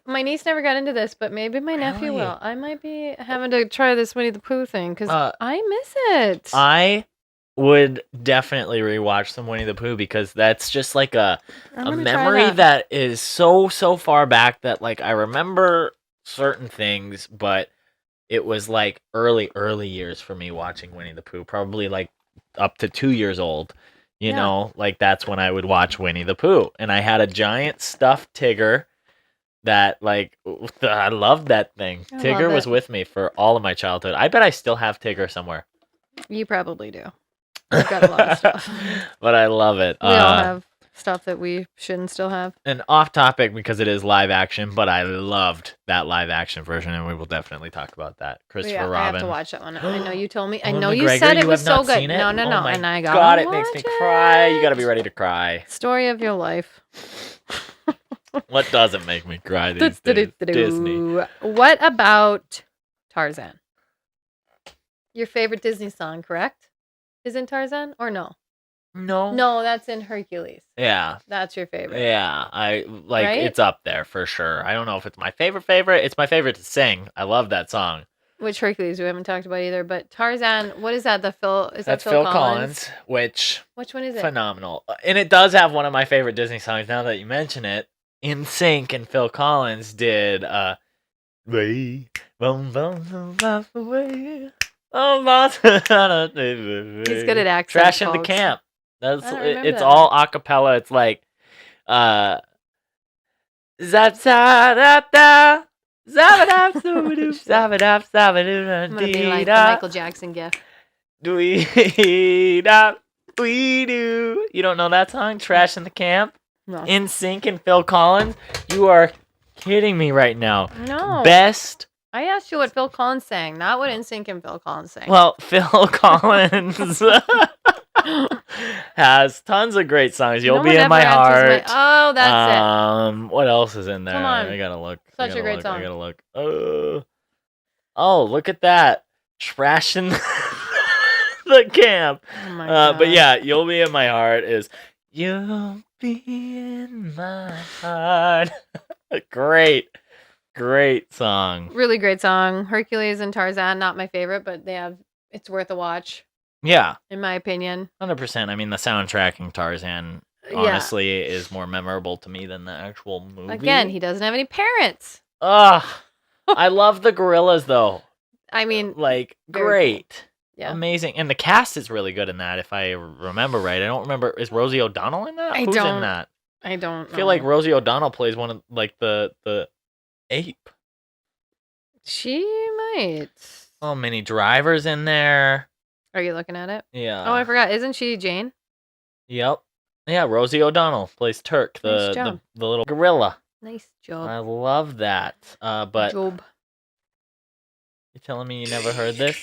Speaker 2: My niece never got into this, but maybe my nephew will. I might be having to try this Winnie the Pooh thing because I miss it.
Speaker 1: I would definitely rewatch some Winnie the Pooh because that's just like a memory that is so far back that like I remember certain things, but it was like early years for me watching Winnie the Pooh, probably like up to 2 years old. Like that's when I would watch Winnie the Pooh, and I had a giant stuffed Tigger that like I loved that thing. Tigger was with me for all of my childhood. I bet I still have Tigger somewhere.
Speaker 2: You probably do. I've got a lot of stuff.
Speaker 1: But I love it.
Speaker 2: We all have stuff that we shouldn't still have.
Speaker 1: And off topic because it is live action, but I loved that live action version, and we will definitely talk about that. Christopher Robin.
Speaker 2: I have to watch that one. I know you told me. I
Speaker 1: Ewan
Speaker 2: know
Speaker 1: McGregor,
Speaker 2: you said it was so good.
Speaker 1: Seen it?
Speaker 2: No.
Speaker 1: Oh my
Speaker 2: and I got
Speaker 1: God, it makes me cry. You got to be ready to cry.
Speaker 2: Story of your life.
Speaker 1: What doesn't make me cry these days? Disney.
Speaker 2: What about Tarzan? Your favorite Disney song, correct? Is in Tarzan or no? No, that's in Hercules.
Speaker 1: Yeah.
Speaker 2: That's your favorite.
Speaker 1: Yeah, I like
Speaker 2: right?
Speaker 1: It's up there for sure. I don't know if it's my favorite. It's my favorite to sing. I love that song.
Speaker 2: Which Hercules we haven't talked about either, but Tarzan, what is that? That's
Speaker 1: Phil Collins? Which
Speaker 2: one is it?
Speaker 1: Phenomenal. And it does have one of my favorite Disney songs now that you mention it. In Sync and Phil Collins did Way Boom Boom Away. He's
Speaker 2: good at accents.
Speaker 1: Trash in the Camp. It's all a cappella. It's like zap za da da zabadab zoobadoo zabadab zabadoo.
Speaker 2: I'm gonna be like the Michael Jackson gif.
Speaker 1: We do. You don't know that song? Trash in the Camp?
Speaker 2: No.
Speaker 1: In Sync and Phil Collins? You are kidding me right now.
Speaker 2: No.
Speaker 1: Best.
Speaker 2: I asked you what Phil Collins sang, not what NSYNC and Phil Collins sang.
Speaker 1: Well, Phil Collins has tons of great songs. You'll Be in My Heart.
Speaker 2: Oh, that's
Speaker 1: it. What else is in there?
Speaker 2: Come on.
Speaker 1: I gotta look.
Speaker 2: Such a great song.
Speaker 1: I gotta look. Oh, look at that. Trash in the Camp.
Speaker 2: Oh my God.
Speaker 1: But yeah, You'll Be in My Heart is You'll Be in My Heart. Great song.
Speaker 2: Really great song. Hercules and Tarzan, not my favorite, but it's worth a watch.
Speaker 1: Yeah.
Speaker 2: In my opinion.
Speaker 1: 100%. I mean, the soundtrack in Tarzan honestly is more memorable to me than the actual movie.
Speaker 2: Again, he doesn't have any parents.
Speaker 1: Ugh. I love the gorillas though.
Speaker 2: I mean,
Speaker 1: like
Speaker 2: very cool.
Speaker 1: great.
Speaker 2: Yeah.
Speaker 1: Amazing. And the cast is really good in that, if I remember right. I don't remember. Is Rosie O'Donnell in that? Who's in that?
Speaker 2: I don't
Speaker 1: I feel like Rosie O'Donnell plays one of like the ape.
Speaker 2: She might.
Speaker 1: Oh, Minnie Driver's in there.
Speaker 2: Are you looking at it?
Speaker 1: Yeah.
Speaker 2: Oh, I forgot. Isn't she Jane?
Speaker 1: Yep. Yeah, Rosie O'Donnell plays Turk,
Speaker 2: Nice
Speaker 1: the
Speaker 2: job.
Speaker 1: the little gorilla.
Speaker 2: Nice job.
Speaker 1: I love that. But
Speaker 2: Job.
Speaker 1: you telling me you never heard this?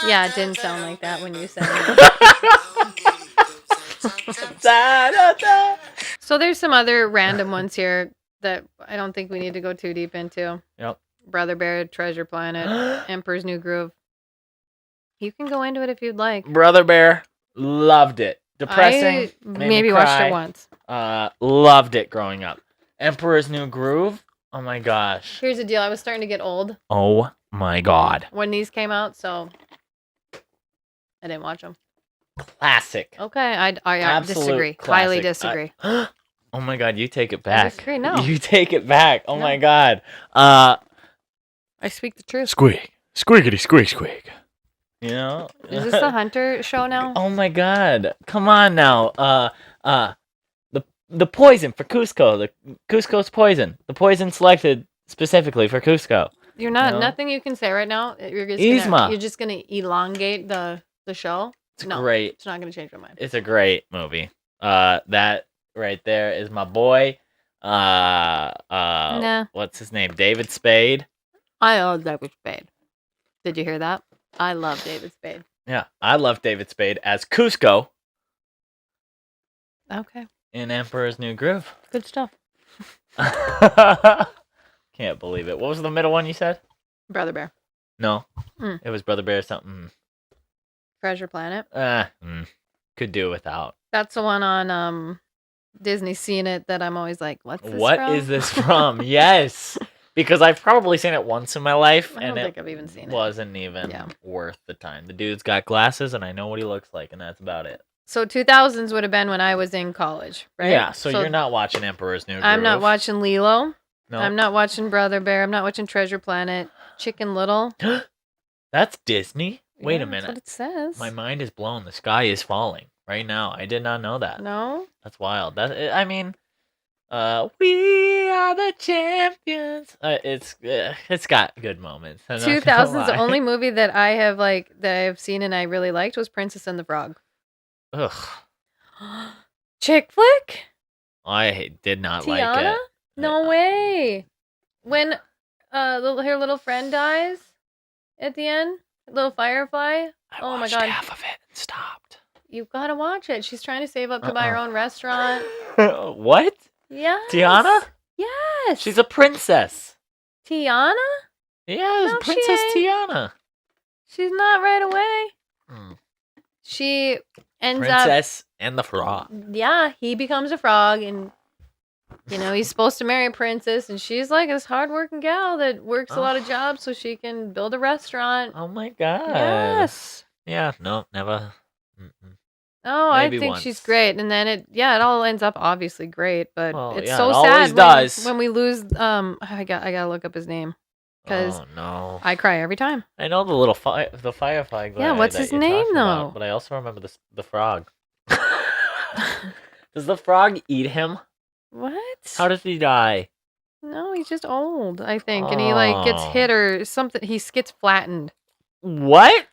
Speaker 2: Yeah, it didn't sound like that when you said it. So there's some other random ones here that I don't think we need to go too deep into.
Speaker 1: Yep.
Speaker 2: Brother Bear, Treasure Planet, Emperor's New Groove. You can go into it if you'd like.
Speaker 1: Brother Bear, loved it. Depressing.
Speaker 2: I maybe watched it once.
Speaker 1: Loved it growing up. Emperor's New Groove. Oh my gosh.
Speaker 2: Here's the deal. I was starting to get old.
Speaker 1: Oh my god.
Speaker 2: When these came out, so I didn't watch them.
Speaker 1: Classic.
Speaker 2: Okay, I
Speaker 1: Absolute
Speaker 2: disagree.
Speaker 1: classic.
Speaker 2: Highly disagree.
Speaker 1: Oh my god, you take it back.
Speaker 2: I disagree. No.
Speaker 1: You take it back. Oh
Speaker 2: No.
Speaker 1: my god.
Speaker 2: I speak the truth.
Speaker 1: Squeak. Squeakity squeak squeak. You know?
Speaker 2: Is this the Hunter show now?
Speaker 1: Oh my god. Come on now. The poison for Cusco. The Cusco's poison. The poison selected specifically for Cusco.
Speaker 2: You're not.
Speaker 1: No.
Speaker 2: Nothing you can say right now. You're just gonna elongate the show.
Speaker 1: It's great.
Speaker 2: It's not gonna change my mind.
Speaker 1: It's a great movie. That right there is my boy.
Speaker 2: Nah.
Speaker 1: What's his name? David Spade.
Speaker 2: I love David Spade. Did you hear that? I love David Spade.
Speaker 1: Yeah, I love David Spade as Cusco
Speaker 2: Okay.
Speaker 1: in Emperor's New Groove.
Speaker 2: Good stuff.
Speaker 1: Can't believe it. What was the middle one you said?
Speaker 2: Brother Bear.
Speaker 1: No.
Speaker 2: Mm.
Speaker 1: It was Brother Bear something.
Speaker 2: Treasure Planet.
Speaker 1: Could do without.
Speaker 2: That's the one on Disney Seen It that I'm always like, what's this
Speaker 1: What
Speaker 2: from?
Speaker 1: is this from? Yes. Because I've probably seen it once in my life,
Speaker 2: I
Speaker 1: and
Speaker 2: don't think I've even seen it.
Speaker 1: wasn't even worth the time. The dude's got glasses, and I know what he looks like, and that's about it.
Speaker 2: So 2000s would have been when I was in college, right?
Speaker 1: Yeah, so you're not watching Emperor's New Groove.
Speaker 2: I'm not watching Lilo.
Speaker 1: No.
Speaker 2: I'm not watching Brother Bear. I'm not watching Treasure Planet. Chicken Little.
Speaker 1: That's Disney? Wait
Speaker 2: Yeah,
Speaker 1: a minute.
Speaker 2: That's what it says.
Speaker 1: My mind is blown. The sky is falling right now. I did not know that.
Speaker 2: No?
Speaker 1: That's wild. I mean, we are the champions. It's got good moments.
Speaker 2: 2000's the only movie that I have seen and I really liked was Princess and the Frog.
Speaker 1: Ugh.
Speaker 2: Chick flick?
Speaker 1: I did not
Speaker 2: Tiana?
Speaker 1: like it.
Speaker 2: No way. When her little friend dies at the end, little Firefly.
Speaker 1: I
Speaker 2: my God.
Speaker 1: half of it and stopped.
Speaker 2: You've got to watch it. She's trying to save up to buy her own restaurant.
Speaker 1: What?
Speaker 2: Yes.
Speaker 1: Tiana?
Speaker 2: Yes.
Speaker 1: She's a princess.
Speaker 2: Tiana?
Speaker 1: Yeah,
Speaker 2: No, she
Speaker 1: Princess
Speaker 2: ain't.
Speaker 1: Tiana.
Speaker 2: She's not right away.
Speaker 1: Mm.
Speaker 2: She ends
Speaker 1: Princess and the Frog.
Speaker 2: Yeah, he becomes a frog and he's supposed to marry a princess and she's like this hardworking gal that works a lot of jobs so she can build a restaurant.
Speaker 1: Oh my god.
Speaker 2: Yes.
Speaker 1: Yeah, no, never. Mm-mm.
Speaker 2: Oh,
Speaker 1: Maybe
Speaker 2: I think
Speaker 1: once.
Speaker 2: she's great. And then it all ends up obviously great, but it's
Speaker 1: yeah,
Speaker 2: so
Speaker 1: it
Speaker 2: sad
Speaker 1: always does.
Speaker 2: when we lose I gotta look up his name. Because
Speaker 1: no.
Speaker 2: I cry every time.
Speaker 1: I know the little the firefly guy.
Speaker 2: Yeah, what's
Speaker 1: that
Speaker 2: his
Speaker 1: you're
Speaker 2: name,
Speaker 1: talking about,
Speaker 2: though?
Speaker 1: but I also remember the frog. Does the frog eat him?
Speaker 2: What?
Speaker 1: How does he die?
Speaker 2: No, he's just old, I think. And he gets
Speaker 1: Oh.
Speaker 2: hit or something. He gets flattened.
Speaker 1: What?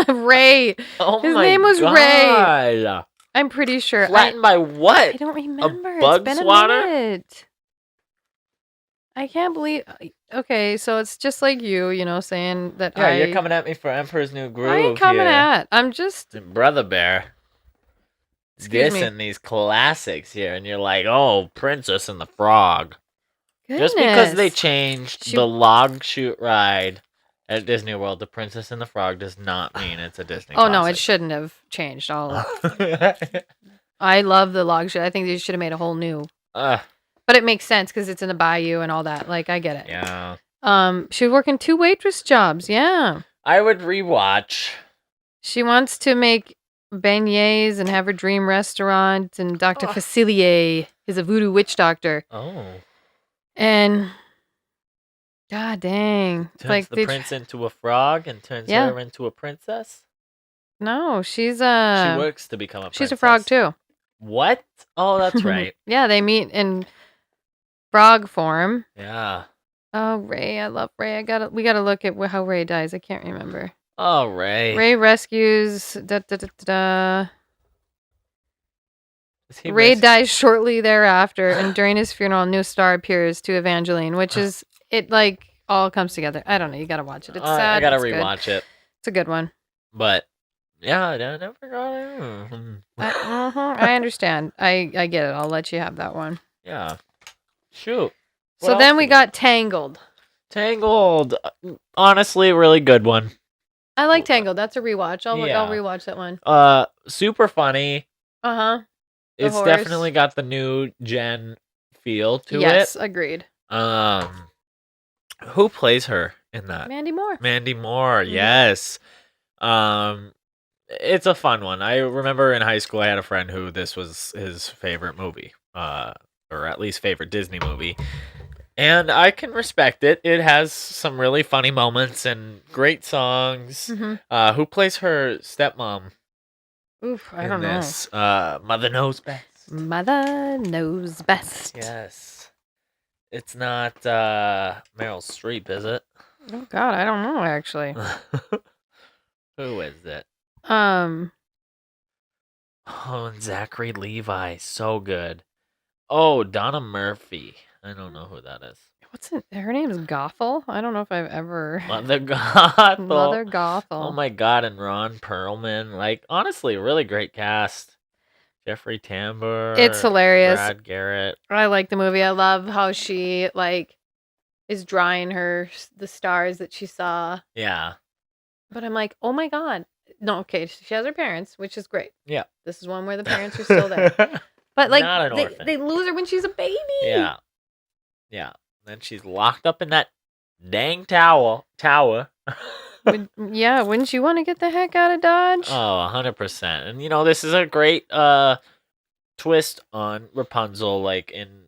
Speaker 2: Ray.
Speaker 1: Oh
Speaker 2: His
Speaker 1: my
Speaker 2: name was Ray.
Speaker 1: God.
Speaker 2: I'm pretty sure.
Speaker 1: Flattened by
Speaker 2: I
Speaker 1: what?
Speaker 2: don't remember.
Speaker 1: bug
Speaker 2: It's been
Speaker 1: swatter?
Speaker 2: a minute. I can't believe. Okay, so it's just like you saying that
Speaker 1: Yeah, you're coming at me for Emperor's New Groove.
Speaker 2: I ain't coming
Speaker 1: here.
Speaker 2: at. I'm just.
Speaker 1: Brother Bear.
Speaker 2: Excuse me.
Speaker 1: Dissing these classics here, and you're like, oh, Princess and the Frog.
Speaker 2: Goodness.
Speaker 1: Just because they changed
Speaker 2: She-
Speaker 1: the log chute ride at Disney World to Princess and the Frog does not mean it's a Disney
Speaker 2: Oh no, it
Speaker 1: classic.
Speaker 2: shouldn't have changed all. I love the log show. I think they should have made a whole new. But it makes sense because it's in the bayou and all that. Like I get it.
Speaker 1: Yeah.
Speaker 2: She was working 2 waitress jobs. Yeah.
Speaker 1: I would rewatch.
Speaker 2: She wants to make beignets and have her dream restaurant. And Dr. Facilier is a voodoo witch doctor.
Speaker 1: Oh.
Speaker 2: And God dang.
Speaker 1: Turns
Speaker 2: Like
Speaker 1: the prince into a frog and turns her into a princess.
Speaker 2: No, she's
Speaker 1: She works to become a princess.
Speaker 2: She's a frog too.
Speaker 1: What? Oh, that's right.
Speaker 2: Yeah, they meet in frog form.
Speaker 1: Yeah.
Speaker 2: Oh, Ray, I love Ray. We gotta look at how Ray dies. I can't remember.
Speaker 1: Oh, Ray.
Speaker 2: Ray rescues. Ray dies shortly thereafter, and during his funeral, a new star appears to Evangeline, which is it. Like all comes together. I don't know. You gotta watch it. It's sad.
Speaker 1: I gotta rewatch it.
Speaker 2: It's a good one.
Speaker 1: But yeah, I never got it.
Speaker 2: I understand. I get it. I'll let you have that one.
Speaker 1: Yeah. Shoot.
Speaker 2: So then we got Tangled.
Speaker 1: Tangled. Honestly, really good one.
Speaker 2: I like Tangled. That's a rewatch. I'll rewatch that one.
Speaker 1: Super funny.
Speaker 2: Uh-huh.
Speaker 1: It's
Speaker 2: horse.
Speaker 1: Definitely got the new gen feel to it.
Speaker 2: Yes, agreed.
Speaker 1: Who plays her in that?
Speaker 2: Mandy Moore.
Speaker 1: Mandy Moore, yes. It's a fun one. I remember in high school I had a friend who this was his favorite movie. Or at least favorite Disney movie. And I can respect it. It has some really funny moments and great songs.
Speaker 2: Mm-hmm.
Speaker 1: Who plays her stepmom?
Speaker 2: Oof, I don't know.
Speaker 1: Mother Knows Best.
Speaker 2: Mother Knows Best.
Speaker 1: Yes. It's not Meryl Streep, is it?
Speaker 2: Oh God, I don't know actually.
Speaker 1: Who is it?
Speaker 2: Oh,
Speaker 1: and Zachary Levi, so good. Oh, Donna Murphy. I don't know who that is.
Speaker 2: What's it? Her name is Gothel. I don't know if I've ever.
Speaker 1: Mother Gothel.
Speaker 2: Mother Gothel.
Speaker 1: Oh my God, and Ron Perlman. Like, honestly, really great cast. Jeffrey Tambor.
Speaker 2: It's hilarious.
Speaker 1: Brad Garrett.
Speaker 2: I like the movie. I love how she is drawing the stars that she saw.
Speaker 1: Yeah.
Speaker 2: But I'm like, oh my God. No, okay. She has her parents, which is great.
Speaker 1: Yeah.
Speaker 2: This is one where the parents are still there. But
Speaker 1: Not an orphan.
Speaker 2: they lose her when she's a baby.
Speaker 1: Yeah. Yeah. Then she's locked up in that dang tower.
Speaker 2: Yeah, wouldn't you want to get the heck out of Dodge?
Speaker 1: Oh, 100%. And this is a great twist on Rapunzel, like in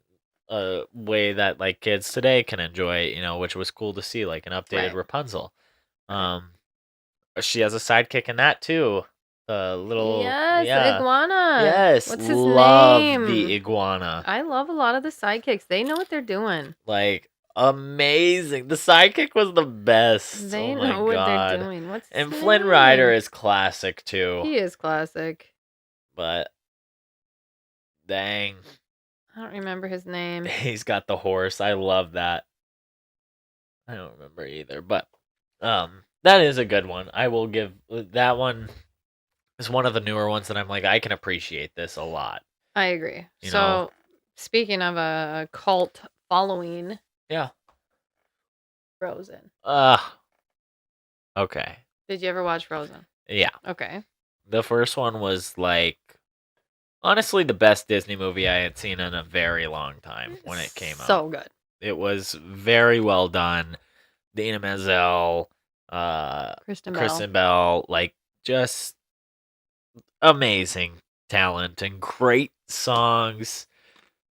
Speaker 1: a way that like kids today can enjoy, which was cool to see, like an updated Rapunzel. She has a sidekick in that too.
Speaker 2: Iguana.
Speaker 1: Yes,
Speaker 2: what's his
Speaker 1: love
Speaker 2: name?
Speaker 1: The iguana.
Speaker 2: I love a lot of the sidekicks. They know what they're doing.
Speaker 1: Like amazing. The sidekick was the best.
Speaker 2: They
Speaker 1: oh my
Speaker 2: know what
Speaker 1: God.
Speaker 2: they're doing. What's his
Speaker 1: and Flynn
Speaker 2: name?
Speaker 1: Rider is classic too.
Speaker 2: He is classic.
Speaker 1: But dang,
Speaker 2: I don't remember his name.
Speaker 1: he's got the horse. I love that. I don't remember either, but that is a good one. I will give that one. Is one of the newer ones that I'm like, I can appreciate this a lot.
Speaker 2: I agree. So, speaking of a cult following,
Speaker 1: yeah,
Speaker 2: Frozen.
Speaker 1: Okay.
Speaker 2: Did you ever watch Frozen?
Speaker 1: Yeah.
Speaker 2: Okay.
Speaker 1: The first one was like, honestly, the best Disney movie I had seen in a very long time when it came out.
Speaker 2: So good.
Speaker 1: It was very well done. Dana Menzel, Kristen Bell, like just amazing talent and great songs.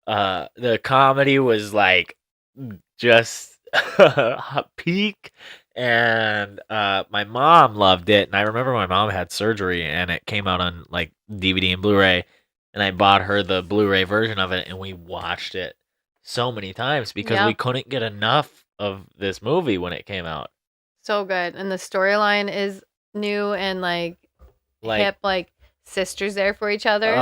Speaker 1: The comedy was like just peak, and my mom loved it. And I remember my mom had surgery, and it came out on like DVD and Blu-ray, and I bought her the Blu-ray version of it, and we watched it so many times because we couldn't get enough of this movie when it came out.
Speaker 2: So good, and the storyline is new and like hip, like sisters there for each other.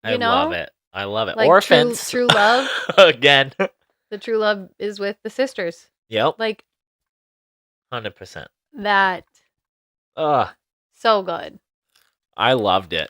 Speaker 1: I love it. I love it.
Speaker 2: Like
Speaker 1: Orphans.
Speaker 2: True love.
Speaker 1: Again.
Speaker 2: The true love is with the sisters.
Speaker 1: Yep.
Speaker 2: Like
Speaker 1: 100%.
Speaker 2: That. So good.
Speaker 1: I loved it.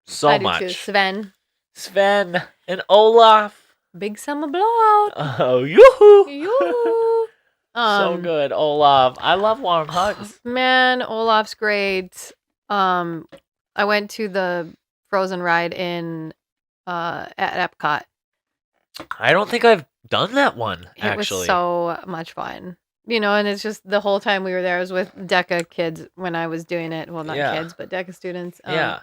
Speaker 1: So much.
Speaker 2: Too.
Speaker 1: Sven and Olaf.
Speaker 2: Big summer blowout.
Speaker 1: Oh, yoo-hoo.
Speaker 2: Yoo-hoo.
Speaker 1: So good. Olaf. I love warm hugs.
Speaker 2: Man, Olaf's great. I went to the Frozen ride at Epcot.
Speaker 1: I don't think I've done that one, actually.
Speaker 2: It was so much fun. And it's just the whole time we were there, I was with DECA kids when I was doing it. Well, not kids, but DECA students.
Speaker 1: Yeah.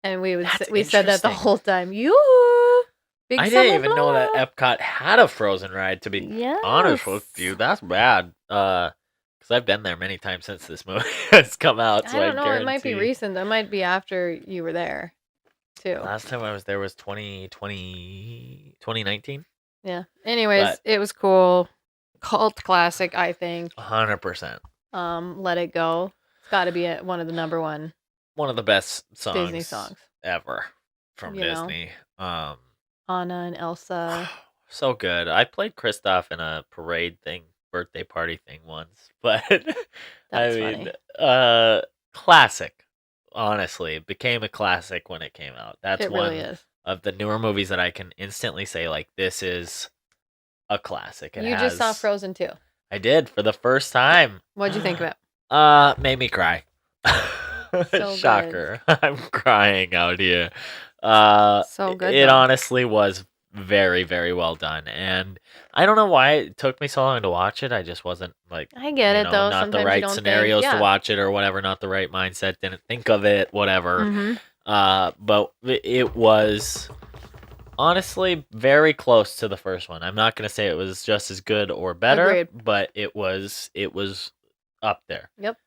Speaker 2: And we said that the whole time. You. Big
Speaker 1: I didn't
Speaker 2: Summer
Speaker 1: even know that
Speaker 2: Blowout.
Speaker 1: Epcot had a Frozen ride, to be honest with you.
Speaker 2: Yes.
Speaker 1: That's bad. Because I've been there many times since this movie has come out, so
Speaker 2: I
Speaker 1: I
Speaker 2: don't know. It might be
Speaker 1: guarantee.
Speaker 2: recent. That might be after you were there, too.
Speaker 1: Last time I was there was 2019.
Speaker 2: Yeah. Anyways,
Speaker 1: But
Speaker 2: it was cool. Cult classic, I think.
Speaker 1: 100%.
Speaker 2: Let It Go. It's got to be one of the number one
Speaker 1: One of the best
Speaker 2: Disney songs.
Speaker 1: ever from
Speaker 2: You know.
Speaker 1: Disney.
Speaker 2: Anna and Elsa.
Speaker 1: So good. I played Kristoff in a parade thing, birthday party thing once, but
Speaker 2: That's
Speaker 1: I mean,
Speaker 2: funny.
Speaker 1: classic. Honestly, it became a classic when it came out. That's
Speaker 2: It
Speaker 1: one
Speaker 2: really is.
Speaker 1: of the newer movies that I can instantly say, like, this is a classic.
Speaker 2: You just saw Frozen 2.
Speaker 1: I did for the first time.
Speaker 2: What'd you think of it?
Speaker 1: Made me cry.
Speaker 2: So
Speaker 1: Shocker. I'm crying out here.
Speaker 2: So good,
Speaker 1: It
Speaker 2: though.
Speaker 1: honestly was very, very well done. And I don't know why it took me so long to watch it. I just wasn't like,
Speaker 2: I get it, though.
Speaker 1: not the
Speaker 2: Sometimes you
Speaker 1: right
Speaker 2: don't
Speaker 1: scenarios
Speaker 2: think,
Speaker 1: to
Speaker 2: yeah.
Speaker 1: watch it or whatever, not the right mindset, didn't think of it, whatever.
Speaker 2: Mhm.
Speaker 1: But it was honestly very close to the first one. I'm not going to say it was just as good or better,
Speaker 2: Agreed.
Speaker 1: but it was up there.
Speaker 2: Yep.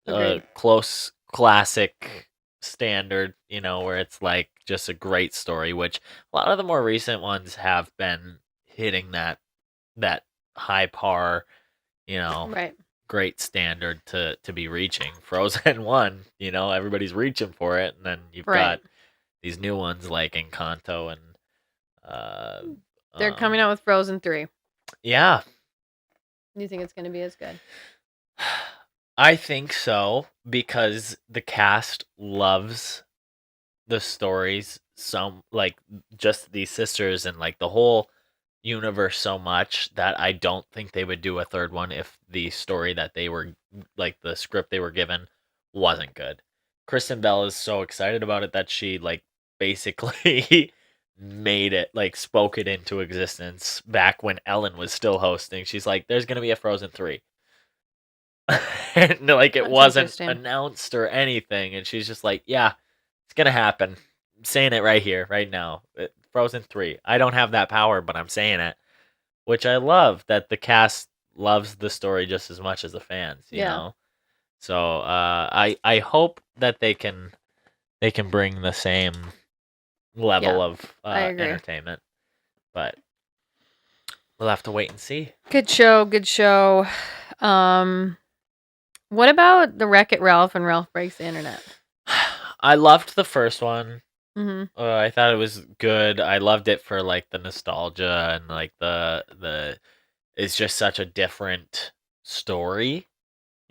Speaker 2: Agreed.
Speaker 1: Close classic standard, where it's like just a great story, which a lot of the more recent ones have been hitting that high par,
Speaker 2: Right.
Speaker 1: great standard to be reaching. Frozen 1, everybody's reaching for it, and then you've
Speaker 2: Right.
Speaker 1: got these new ones like Encanto and
Speaker 2: They're coming out with Frozen 3.
Speaker 1: Yeah.
Speaker 2: Do you think it's going to be as good?
Speaker 1: I think so, because the cast loves the stories, like just these sisters and like the whole universe so much that I don't think they would do a third one if the story that they were, like the script they were given, wasn't good. Kristen Bell is so excited about it that she like basically made it, like spoke it into existence back when Ellen was still hosting. She's like, there's gonna be a Frozen 3. And like it
Speaker 2: That's
Speaker 1: wasn't
Speaker 2: interesting.
Speaker 1: announced or anything, and she's just like, yeah, it's gonna happen. I'm saying it right here, right now. Frozen 3. I don't have that power, but I'm saying it. Which I love, that the cast loves the story just as much as the fans, you
Speaker 2: Yeah.
Speaker 1: know? So I hope that they can bring the same level
Speaker 2: Yeah,
Speaker 1: of
Speaker 2: I agree.
Speaker 1: entertainment. But we'll have to wait and see.
Speaker 2: Good show. Good show. What about the Wreck-It Ralph and Ralph Breaks the Internet?
Speaker 1: I loved the first one.
Speaker 2: Mm-hmm.
Speaker 1: I thought it was good. I loved it for like the nostalgia and like the it's just such a different story,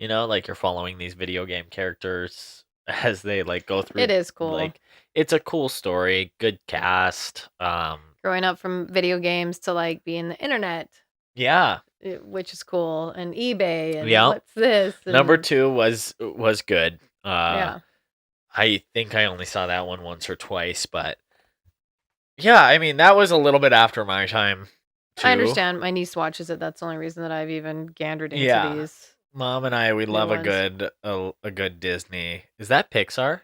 Speaker 1: like you're following these video game characters as they like go through.
Speaker 2: It is cool.
Speaker 1: Like it's a cool story, good cast.
Speaker 2: Growing up from video games to like being the internet,
Speaker 1: Yeah,
Speaker 2: which is cool, and eBay, and
Speaker 1: Yeah.
Speaker 2: what's this?
Speaker 1: Number
Speaker 2: and-
Speaker 1: 2 was good.
Speaker 2: yeah,
Speaker 1: I think I only saw that one once or twice, but yeah, I mean that was a little bit after my time too.
Speaker 2: I understand. My niece watches it. That's the only reason that I've even gandered into
Speaker 1: Yeah.
Speaker 2: these.
Speaker 1: Mom and I, we love
Speaker 2: ones.
Speaker 1: a good Disney. Is that Pixar?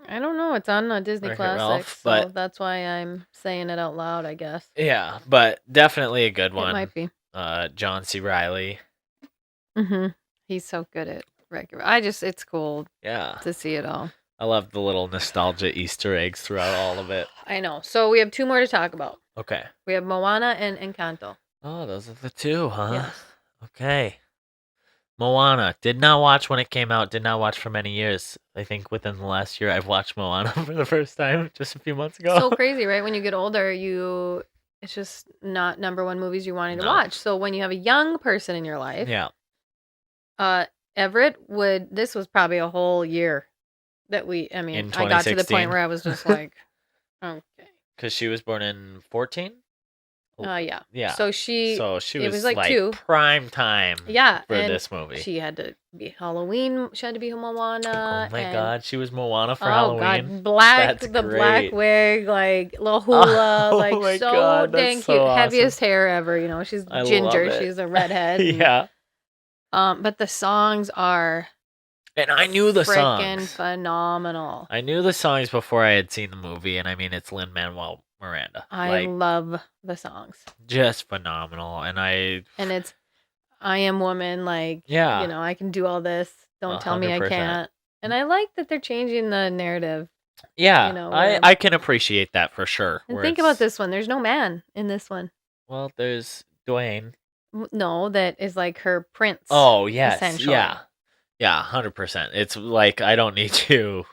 Speaker 2: I don't know. It's on Disney
Speaker 1: Wreck-It
Speaker 2: Classics,
Speaker 1: Ralph,
Speaker 2: so
Speaker 1: but-
Speaker 2: that's why I'm saying it out loud, I guess.
Speaker 1: Yeah, but definitely a good
Speaker 2: It
Speaker 1: one.
Speaker 2: might be.
Speaker 1: John C. Reilly.
Speaker 2: Mm-hmm. He's so good at Wreck-It. It's cool
Speaker 1: Yeah,
Speaker 2: to see it all.
Speaker 1: I love the little nostalgia Easter eggs throughout all of it.
Speaker 2: I know. So we have 2 more to talk about.
Speaker 1: Okay.
Speaker 2: We have Moana and Encanto.
Speaker 1: Oh, those are the 2, huh?
Speaker 2: Yes.
Speaker 1: Okay. Moana. Did not watch when it came out. Did not watch for many years. I think within the last year I've watched Moana for the first time just a few months ago.
Speaker 2: So crazy, right? When you get older, it's just not number 1 movies you're wanting to
Speaker 1: No.
Speaker 2: watch. So when you have a young person in your life,
Speaker 1: Yeah.
Speaker 2: Everett this was probably a whole year that
Speaker 1: In
Speaker 2: I got to the
Speaker 1: 2016.
Speaker 2: point where I was just like, okay.
Speaker 1: Because she was born in 14?
Speaker 2: Yeah.
Speaker 1: Yeah.
Speaker 2: So she
Speaker 1: it
Speaker 2: was
Speaker 1: was
Speaker 2: like
Speaker 1: like
Speaker 2: 2.
Speaker 1: prime time
Speaker 2: Yeah,
Speaker 1: for
Speaker 2: and
Speaker 1: this movie.
Speaker 2: she had to be Halloween. She had to be Moana.
Speaker 1: Oh my
Speaker 2: and-
Speaker 1: god, she was Moana for
Speaker 2: Oh
Speaker 1: Halloween.
Speaker 2: god, black,
Speaker 1: That's
Speaker 2: the
Speaker 1: great.
Speaker 2: black wig, like little hula,
Speaker 1: Oh
Speaker 2: like
Speaker 1: my
Speaker 2: so
Speaker 1: God, that's
Speaker 2: dang
Speaker 1: so
Speaker 2: cute,
Speaker 1: awesome.
Speaker 2: heaviest hair ever. She's
Speaker 1: I love
Speaker 2: ginger,
Speaker 1: it.
Speaker 2: she's a redhead. and,
Speaker 1: Yeah.
Speaker 2: but the songs are
Speaker 1: And I knew the
Speaker 2: freaking
Speaker 1: songs.
Speaker 2: phenomenal.
Speaker 1: I knew the songs before I had seen the movie, and I mean it's Lin-Manuel Miranda.
Speaker 2: I love the songs.
Speaker 1: Just phenomenal. And
Speaker 2: it's I am woman, like,
Speaker 1: yeah,
Speaker 2: I can do all this. Don't tell me I
Speaker 1: 100%.
Speaker 2: can't. And I like that they're changing the narrative.
Speaker 1: Yeah, I can appreciate that for sure.
Speaker 2: And think about this one. There's no man in this one.
Speaker 1: Well, there's Dwayne.
Speaker 2: No, that is like her prince.
Speaker 1: Oh, yes.
Speaker 2: Essentially.
Speaker 1: Yeah. Yeah, 100%. It's like, I don't need you,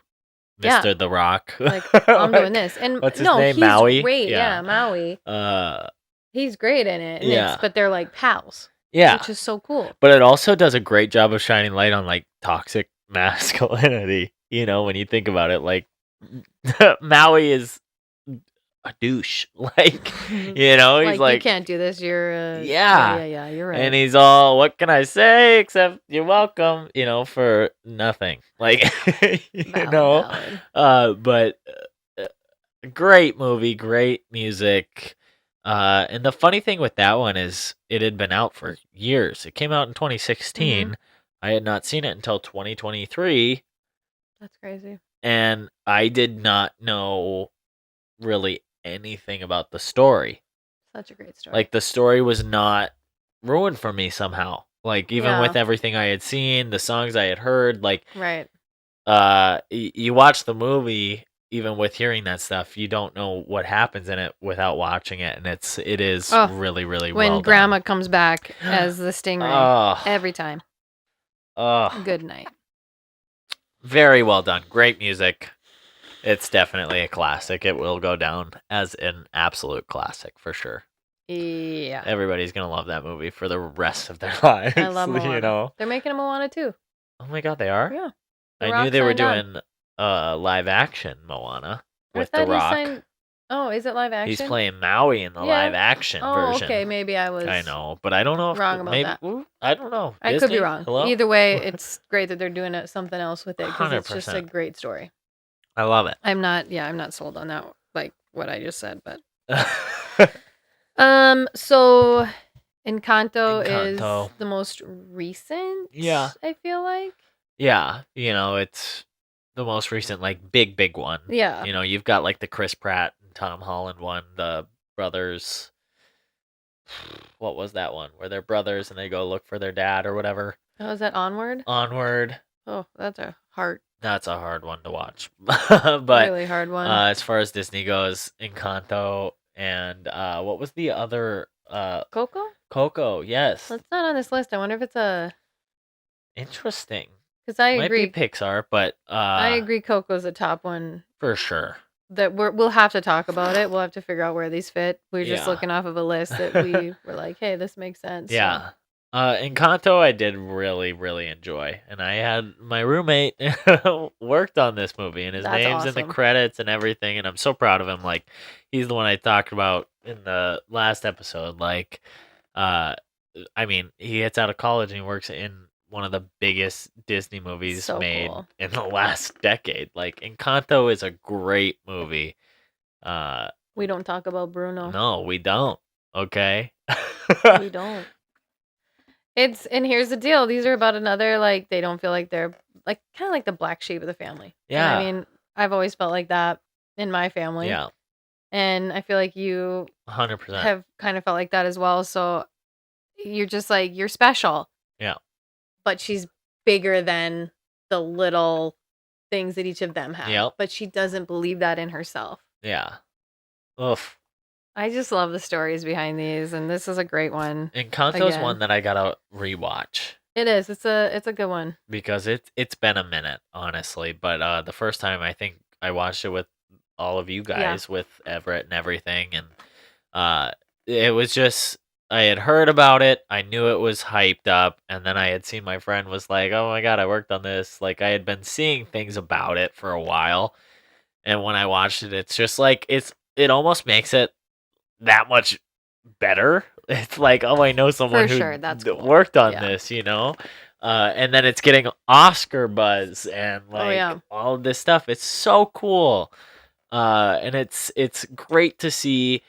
Speaker 1: Mr. The Rock.
Speaker 2: Like, I'm doing this. And
Speaker 1: what's his name?
Speaker 2: he's
Speaker 1: Maui?
Speaker 2: great. Yeah, Maui. He's great in it. And but they're like pals.
Speaker 1: Yeah.
Speaker 2: Which is so cool.
Speaker 1: But it also does a great job of shining light on like toxic masculinity. When you think about it, like Maui is a douche. Like, he's like,
Speaker 2: you can't do this. You're
Speaker 1: yeah,
Speaker 2: you're right.
Speaker 1: And he's all, what can I say except you're welcome, for nothing. Like,
Speaker 2: valid.
Speaker 1: But great movie, great music. And the funny thing with that one is it had been out for years. It came out in 2016. Mm-hmm. I had not seen it until 2023.
Speaker 2: That's crazy.
Speaker 1: And I did not know really anything about the story.
Speaker 2: Such a great story.
Speaker 1: Like, the story was not ruined for me somehow. Like, even with everything I had seen, the songs I had heard, like,
Speaker 2: right.
Speaker 1: You watch the movie, even with hearing that stuff, you don't know what happens in it without watching it, and it is really, really well done.
Speaker 2: When Grandma comes back as the stingray, every time. Good night.
Speaker 1: Very well done. Great music. It's definitely a classic. It will go down as an absolute classic for sure.
Speaker 2: Yeah.
Speaker 1: Everybody's going to love that movie for the rest of their lives.
Speaker 2: I love Moana. They're making a Moana too.
Speaker 1: Oh my God, they are?
Speaker 2: Yeah.
Speaker 1: I knew they were doing live action Moana with The Rock.
Speaker 2: Oh, is it live action?
Speaker 1: He's playing Maui in the live action version.
Speaker 2: Okay, maybe I was.
Speaker 1: I know, but I don't know if
Speaker 2: wrong about that.
Speaker 1: I don't know.
Speaker 2: I
Speaker 1: Disney?
Speaker 2: could be wrong.
Speaker 1: Hello?
Speaker 2: Either way, it's great that they're doing something else with it because it's just a great story.
Speaker 1: I love it.
Speaker 2: I'm not sold on that, like what I just said, but. So Encanto is the most recent.
Speaker 1: Yeah.
Speaker 2: I feel like.
Speaker 1: Yeah, it's the most recent, like big one.
Speaker 2: Yeah.
Speaker 1: You've got like the Chris Pratt and Tom Holland one, the brothers. What was that one? Where they're brothers and they go look for their dad or whatever.
Speaker 2: Oh, is that Onward?
Speaker 1: Onward.
Speaker 2: Oh, that's a hard
Speaker 1: one to watch. But
Speaker 2: really hard one.
Speaker 1: As far as Disney goes, Encanto and what was the other?
Speaker 2: Coco?
Speaker 1: Coco, yes.
Speaker 2: Well, it's not on this list. I wonder if it's a.
Speaker 1: Interesting.
Speaker 2: Because I agree.
Speaker 1: Might be Pixar, but
Speaker 2: I agree. Coco's the top one
Speaker 1: for sure.
Speaker 2: That we'll have to talk about it. We'll have to figure out where these fit. We're just looking off of a list that we were like, hey, this makes sense.
Speaker 1: Yeah. So. Encanto I did really, really enjoy. And I had my roommate worked on this movie and his name's in the credits and everything. And I'm so proud of him. Like, he's the one I talked about in the last episode. Like, I mean, he gets out of college and he works in one of the biggest Disney movies made in the last decade. Like, Encanto is a great movie.
Speaker 2: We don't talk about Bruno.
Speaker 1: No, we don't. Okay?
Speaker 2: We don't. And here's the deal. These are about another, like, they don't feel like they're, like, kind of like the black sheep of the family.
Speaker 1: Yeah.
Speaker 2: And I mean, I've always felt like that in my family.
Speaker 1: Yeah.
Speaker 2: And I feel like you
Speaker 1: 100%
Speaker 2: have kind of felt like that as well. So you're just like, you're special.
Speaker 1: Yeah.
Speaker 2: But she's bigger than the little things that each of them have.
Speaker 1: Yep.
Speaker 2: But she doesn't believe that in herself.
Speaker 1: Yeah. Oof.
Speaker 2: I just love the stories behind these, and this is a great one.
Speaker 1: Encanto's one that I gotta rewatch.
Speaker 2: It is. It's a good one.
Speaker 1: Because it's been a minute, honestly. But the first time I think I watched it with all of you guys, with Everett and everything, and it was just, I had heard about it, I knew it was hyped up, and then I had seen my friend was like, oh my God, I worked on this. Like, I had been seeing things about it for a while, and when I watched it, it's just like, it almost makes it that much better. It's like, oh, I know someone who worked on this, and then it's getting Oscar buzz and like all of this stuff. It's so cool, and it's great to see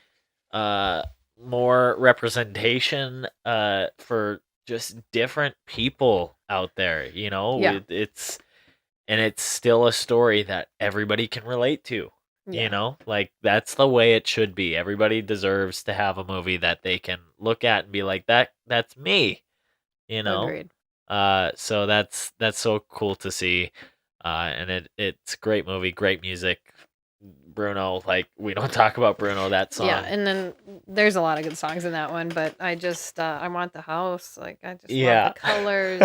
Speaker 1: more representation for just different people out there. It's still a story that everybody can relate to. You know, like that's the way it should be. Everybody deserves to have a movie that they can look at and be like, that's me. You know.
Speaker 2: Agreed.
Speaker 1: So that's so cool to see. And it's a great movie, great music. Bruno, like we don't talk about Bruno, that song.
Speaker 2: Yeah, and then there's a lot of good songs in that one, but I just I want the house. Like I just love the colors.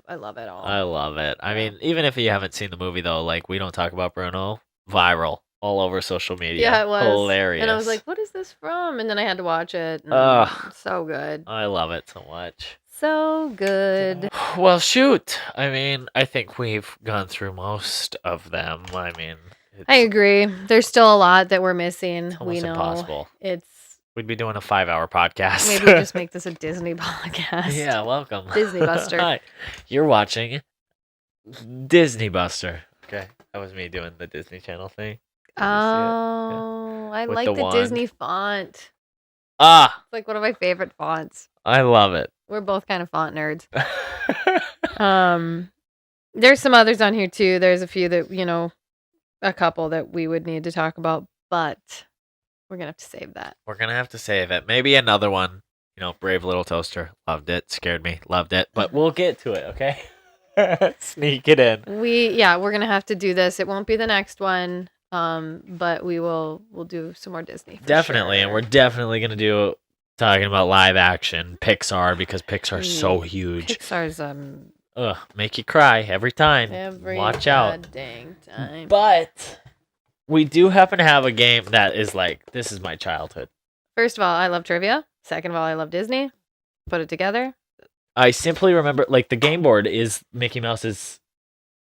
Speaker 2: I love it all.
Speaker 1: I love it. I mean, even if you haven't seen the movie though, like we don't talk about Bruno, viral all over social media.
Speaker 2: Yeah, it was
Speaker 1: hilarious.
Speaker 2: And I was like, what is this from? And then I had to watch it. So good.
Speaker 1: I love it so much.
Speaker 2: So good.
Speaker 1: Well, shoot. I mean, I think we've gone through most of them. I mean,
Speaker 2: I agree. There's still a lot that we're missing.
Speaker 1: It's almost impossible. We'd be doing a 5-hour podcast.
Speaker 2: Maybe we just make this a Disney podcast.
Speaker 1: Yeah, welcome.
Speaker 2: Disney Buster.
Speaker 1: Hi. You're watching Disney Buster. Okay, that was me doing the Disney Channel thing.
Speaker 2: Oh, I like the Disney font.
Speaker 1: It's
Speaker 2: like one of my favorite fonts.
Speaker 1: I love it.
Speaker 2: We're both kind of font nerds. There's some others on here too. There's a few that, a couple that we would need to talk about, but we're going to have to save that.
Speaker 1: We're going to have to save it. Maybe another one. Brave Little Toaster. Loved it. Scared me. Loved it. But we'll get to it, okay? Sneak it in.
Speaker 2: We're going to have to do this. It won't be the next one, but we'll do some more Disney.
Speaker 1: Definitely.
Speaker 2: Sure.
Speaker 1: And we're definitely going to do talking about live action Pixar because Pixar's so huge.
Speaker 2: Pixar's
Speaker 1: make you cry every time. Watch out.
Speaker 2: Dang time.
Speaker 1: But we do happen to have a game that is like, this is my childhood.
Speaker 2: First of all, I love trivia. Second of all, I love Disney. Put it together.
Speaker 1: I simply remember, like, the game board is Mickey Mouse's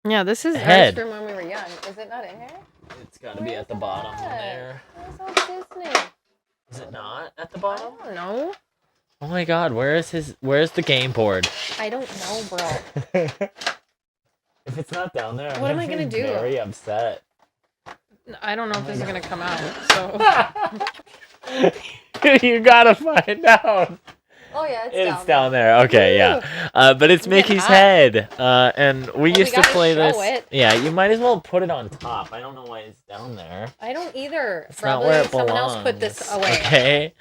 Speaker 2: this is
Speaker 1: head.
Speaker 2: From when we were young. Is it not in here?
Speaker 1: It's got to be at the bottom there.
Speaker 2: Where's all Disney?
Speaker 1: Is it not at the bottom?
Speaker 2: I don't know.
Speaker 1: Oh my god, where's the game board?
Speaker 2: I don't know, bro.
Speaker 1: If it's not down there,
Speaker 2: what am I gonna do?
Speaker 1: Very upset.
Speaker 2: I don't know if this is gonna come out. So
Speaker 1: you gotta find out.
Speaker 2: Oh yeah,
Speaker 1: it's down there. Okay, yeah. But it's Mickey's head. And we used to play this. Yeah, you might as well put it on top. I don't know why it's down there.
Speaker 2: I don't either.
Speaker 1: It's not where it belongs.
Speaker 2: Someone else put this away.
Speaker 1: Okay.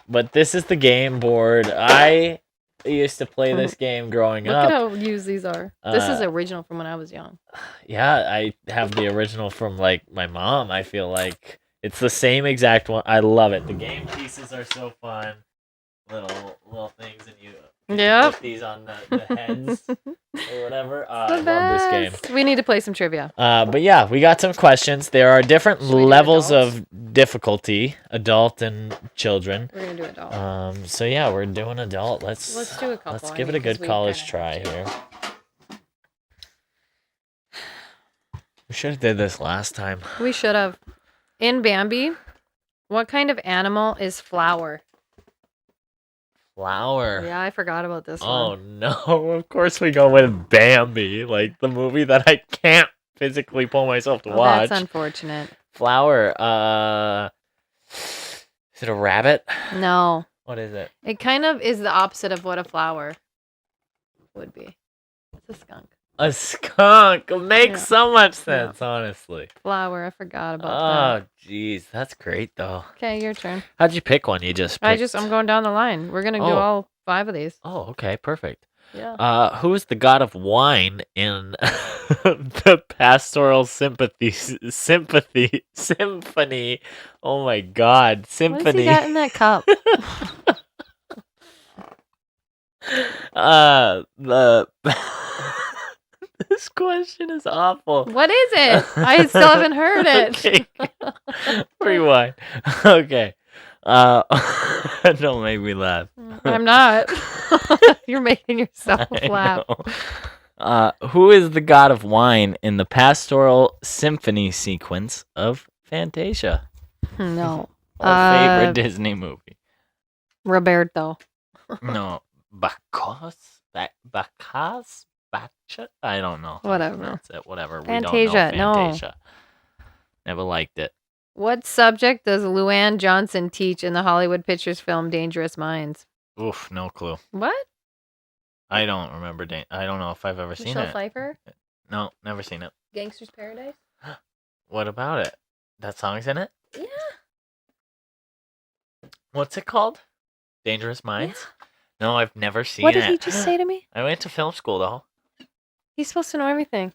Speaker 1: But this is the game board. I used to play this game growing up.
Speaker 2: Look at how used these are. This is original from when I was young.
Speaker 1: Yeah, I have the original from like my mom. I feel like it's the same exact one. I love it. The game pieces are so fun. Little things, and you put these on the heads or whatever. I love this game.
Speaker 2: We need to play some trivia.
Speaker 1: But yeah, we got some questions. There are different levels of difficulty, adult and children.
Speaker 2: We're gonna do adult.
Speaker 1: So yeah, we're doing adult. Let's
Speaker 2: do a couple.
Speaker 1: Let's give it a good college try here. We should have did this last time.
Speaker 2: We should have. In Bambi, what kind of animal is Flower?
Speaker 1: Flower.
Speaker 2: Yeah, I forgot about this one.
Speaker 1: Oh no, of course we go with Bambi, like the movie that I can't physically pull myself to watch.
Speaker 2: That's unfortunate.
Speaker 1: Flower, is it a rabbit?
Speaker 2: No.
Speaker 1: What is it?
Speaker 2: It kind of is the opposite of what a flower would be. It's a skunk.
Speaker 1: A skunk makes so much sense, honestly.
Speaker 2: Flower, I forgot about that.
Speaker 1: Oh, jeez, that's great though.
Speaker 2: Okay, your turn.
Speaker 1: How'd you pick one? You just picked...
Speaker 2: I'm going down the line. We're gonna do all 5 of these.
Speaker 1: Oh, okay, perfect.
Speaker 2: Yeah.
Speaker 1: Who is the god of wine in the pastoral symphony? Oh my god, symphony.
Speaker 2: What has he got in that cup?
Speaker 1: This question is awful.
Speaker 2: What is it? I still haven't heard it.
Speaker 1: Okay. Rewind. Okay. Don't make me laugh.
Speaker 2: I'm not. You're making yourself laugh.
Speaker 3: Who is the god of wine in the pastoral symphony sequence of Fantasia?
Speaker 2: No.
Speaker 3: Our favorite Disney movie.
Speaker 2: Roberto.
Speaker 3: No. Bacchus? Bacchus? I don't know.
Speaker 2: Whatever.
Speaker 3: That's it. Whatever.
Speaker 2: Fantasia.
Speaker 3: We don't know Fantasia. No. Never liked it.
Speaker 2: What subject does Luann Johnson teach in the Hollywood Pictures film Dangerous Minds?
Speaker 3: Oof, no clue.
Speaker 2: What?
Speaker 3: I don't remember. I don't know if I've ever seen it.
Speaker 2: Michelle Pfeiffer?
Speaker 3: No, never seen it.
Speaker 2: Gangster's Paradise?
Speaker 1: What about it? That song's in it?
Speaker 2: Yeah.
Speaker 1: What's it called? Dangerous Minds? No, I've never seen
Speaker 2: What
Speaker 1: it.
Speaker 2: did he just say to me?
Speaker 1: I went to film school, though.
Speaker 2: He's supposed to know everything.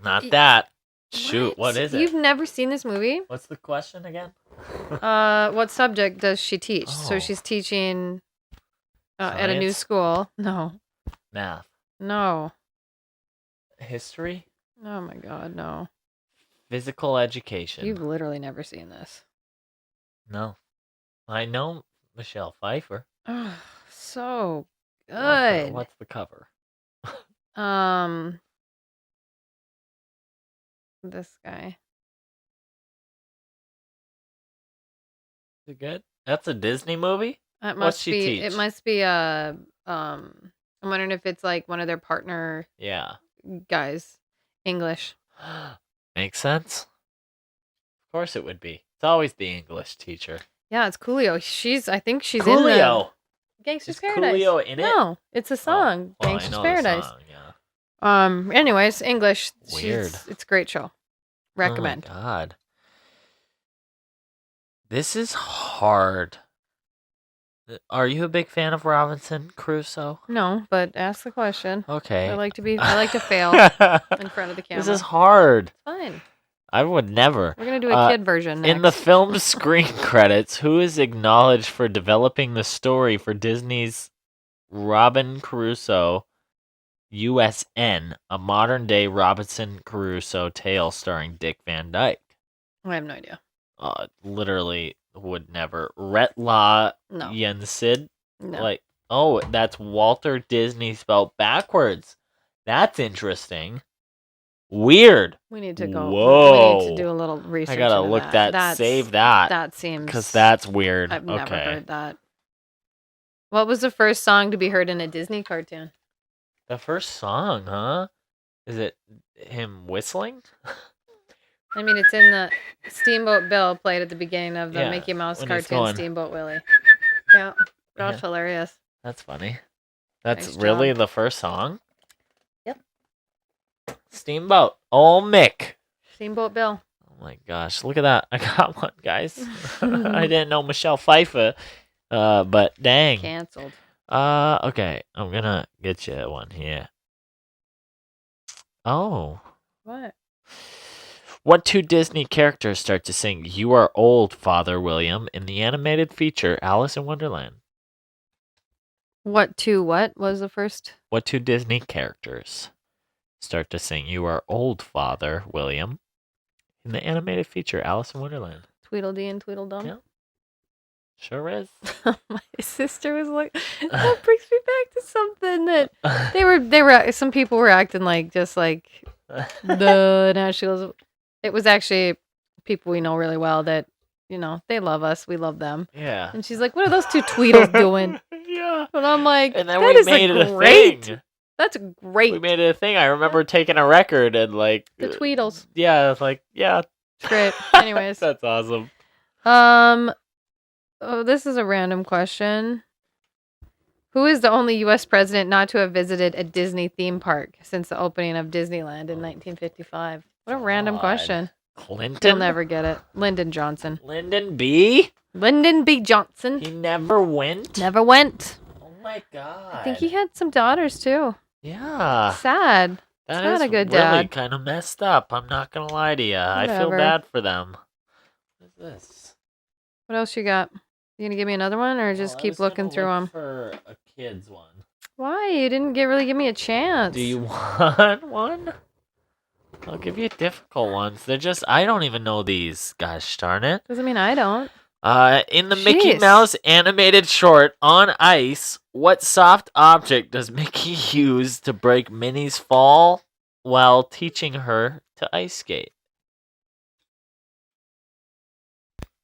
Speaker 1: Not that. Shoot, what is it?
Speaker 2: You've never seen this movie?
Speaker 1: What's the question again?
Speaker 2: What subject does she teach? So
Speaker 1: Oh.
Speaker 2: she's teaching at a new
Speaker 1: Science?
Speaker 2: school. No.
Speaker 1: Math.
Speaker 2: No.
Speaker 1: History?
Speaker 2: Oh my god, no.
Speaker 1: Physical education.
Speaker 2: You've literally never seen this.
Speaker 1: No. I know Michelle Pfeiffer.
Speaker 2: Oh, so good.
Speaker 1: What's the cover?
Speaker 2: This guy.
Speaker 1: Is it good? That's a Disney movie?
Speaker 2: It
Speaker 1: What's
Speaker 2: must
Speaker 1: she
Speaker 2: be.
Speaker 1: teach?
Speaker 2: It must be I'm wondering if it's like one of their partner
Speaker 1: Yeah.
Speaker 2: guys. English.
Speaker 1: Makes sense. Of course it would be. It's always the English teacher.
Speaker 2: Yeah, it's Coolio. I think she's in the
Speaker 1: Coolio.
Speaker 2: Gangster's
Speaker 1: Is
Speaker 2: Paradise.
Speaker 1: Coolio in it?
Speaker 2: No, it's a song.
Speaker 1: Well, I
Speaker 2: Gangster's
Speaker 1: know the
Speaker 2: Paradise.
Speaker 1: song, yeah.
Speaker 2: Anyways, English.
Speaker 1: Weird.
Speaker 2: It's a great show. Recommend.
Speaker 1: Oh my god. This is hard. Are you a big fan of Robinson Crusoe?
Speaker 2: No, but ask the question.
Speaker 1: Okay.
Speaker 2: I like to fail in front of the camera.
Speaker 1: This is hard.
Speaker 2: It's fine.
Speaker 1: I would never.
Speaker 2: We're gonna do a kid version next.
Speaker 1: In the film's screen credits, who is acknowledged for developing the story for Disney's Robin Crusoe USN, a modern-day Robinson Crusoe tale starring Dick Van Dyke?
Speaker 2: I have no idea.
Speaker 1: Literally would never. Retla
Speaker 2: No.
Speaker 1: Yensid?
Speaker 2: No.
Speaker 1: That's Walter Disney spelled backwards. That's interesting. Weird.
Speaker 2: We need to go.
Speaker 1: Whoa.
Speaker 2: We need to do a little research.
Speaker 1: I gotta
Speaker 2: into
Speaker 1: look that. Save that.
Speaker 2: That seems.
Speaker 1: Because that's weird.
Speaker 2: I've
Speaker 1: okay.
Speaker 2: never heard that. What was the first song to be heard in a Disney cartoon?
Speaker 1: The first song, huh? Is it him whistling?
Speaker 2: I mean, it's in the Steamboat Bill played at the beginning of the
Speaker 1: Yeah,
Speaker 2: Mickey Mouse
Speaker 1: when he's
Speaker 2: cartoon
Speaker 1: going.
Speaker 2: Steamboat Willie. Yeah, that's
Speaker 1: Yeah.
Speaker 2: hilarious.
Speaker 1: That's funny. That's
Speaker 2: Nice
Speaker 1: really
Speaker 2: job.
Speaker 1: the first song?
Speaker 2: Yep.
Speaker 1: Steamboat. Oh, Mick.
Speaker 2: Steamboat Bill.
Speaker 1: Oh my gosh, look at that. I got one, guys. I didn't know Michelle Pfeiffer, but dang.
Speaker 2: Canceled.
Speaker 1: Okay, I'm gonna get you one here. Oh.
Speaker 2: What?
Speaker 1: What two Disney characters start to sing "You Are Old, Father William" in the animated feature Alice in Wonderland?
Speaker 2: What was the first?
Speaker 1: What two Disney characters start to sing "You Are Old, Father William" in the animated feature Alice in Wonderland?
Speaker 2: Tweedledee and Tweedledum.
Speaker 1: Yeah. Sure is.
Speaker 2: My sister was like, that brings me back to something that they were. Some people were acting like just like the nationals. It was actually people we know really well that they love us. We love them.
Speaker 1: Yeah.
Speaker 2: And she's like, "What are those two Tweedles doing?"
Speaker 1: Yeah.
Speaker 2: And I'm like,
Speaker 1: And then
Speaker 2: "That
Speaker 1: we
Speaker 2: is
Speaker 1: made it a
Speaker 2: great.
Speaker 1: thing.
Speaker 2: That's great."
Speaker 1: We made it a thing. I remember taking a record and like
Speaker 2: The Tweedles.
Speaker 1: Yeah, it's like yeah.
Speaker 2: It's great. Anyways,
Speaker 1: That's awesome.
Speaker 2: Oh, this is a random question. Who is the only U.S. president not to have visited a Disney theme park since the opening of Disneyland in 1955? What a random
Speaker 1: God.
Speaker 2: question.
Speaker 1: Clinton.
Speaker 2: You'll never get it. Lyndon Johnson.
Speaker 1: Lyndon B.
Speaker 2: Lyndon B. Johnson.
Speaker 1: He never went.
Speaker 2: Never went.
Speaker 1: Oh my god.
Speaker 2: I think he had some daughters too.
Speaker 1: Yeah.
Speaker 2: Sad.
Speaker 1: That
Speaker 2: not
Speaker 1: is
Speaker 2: a good
Speaker 1: really
Speaker 2: dad.
Speaker 1: kind of messed up. I'm not gonna lie to you. I feel
Speaker 2: Whatever.
Speaker 1: bad for them. What is this?
Speaker 2: What else you got? You gonna give me another one, or just
Speaker 1: Well, I
Speaker 2: keep
Speaker 1: was gonna
Speaker 2: looking through them?
Speaker 1: look for a kid's one.
Speaker 2: Why? You didn't really give me a chance.
Speaker 1: Do you want one? I'll give you difficult ones. They're just I don't even know these. Gosh darn it.
Speaker 2: Doesn't mean I don't.
Speaker 1: In the Mickey
Speaker 2: Jeez.
Speaker 1: Mouse animated short On Ice, what soft object does Mickey use to break Minnie's fall while teaching her to ice skate?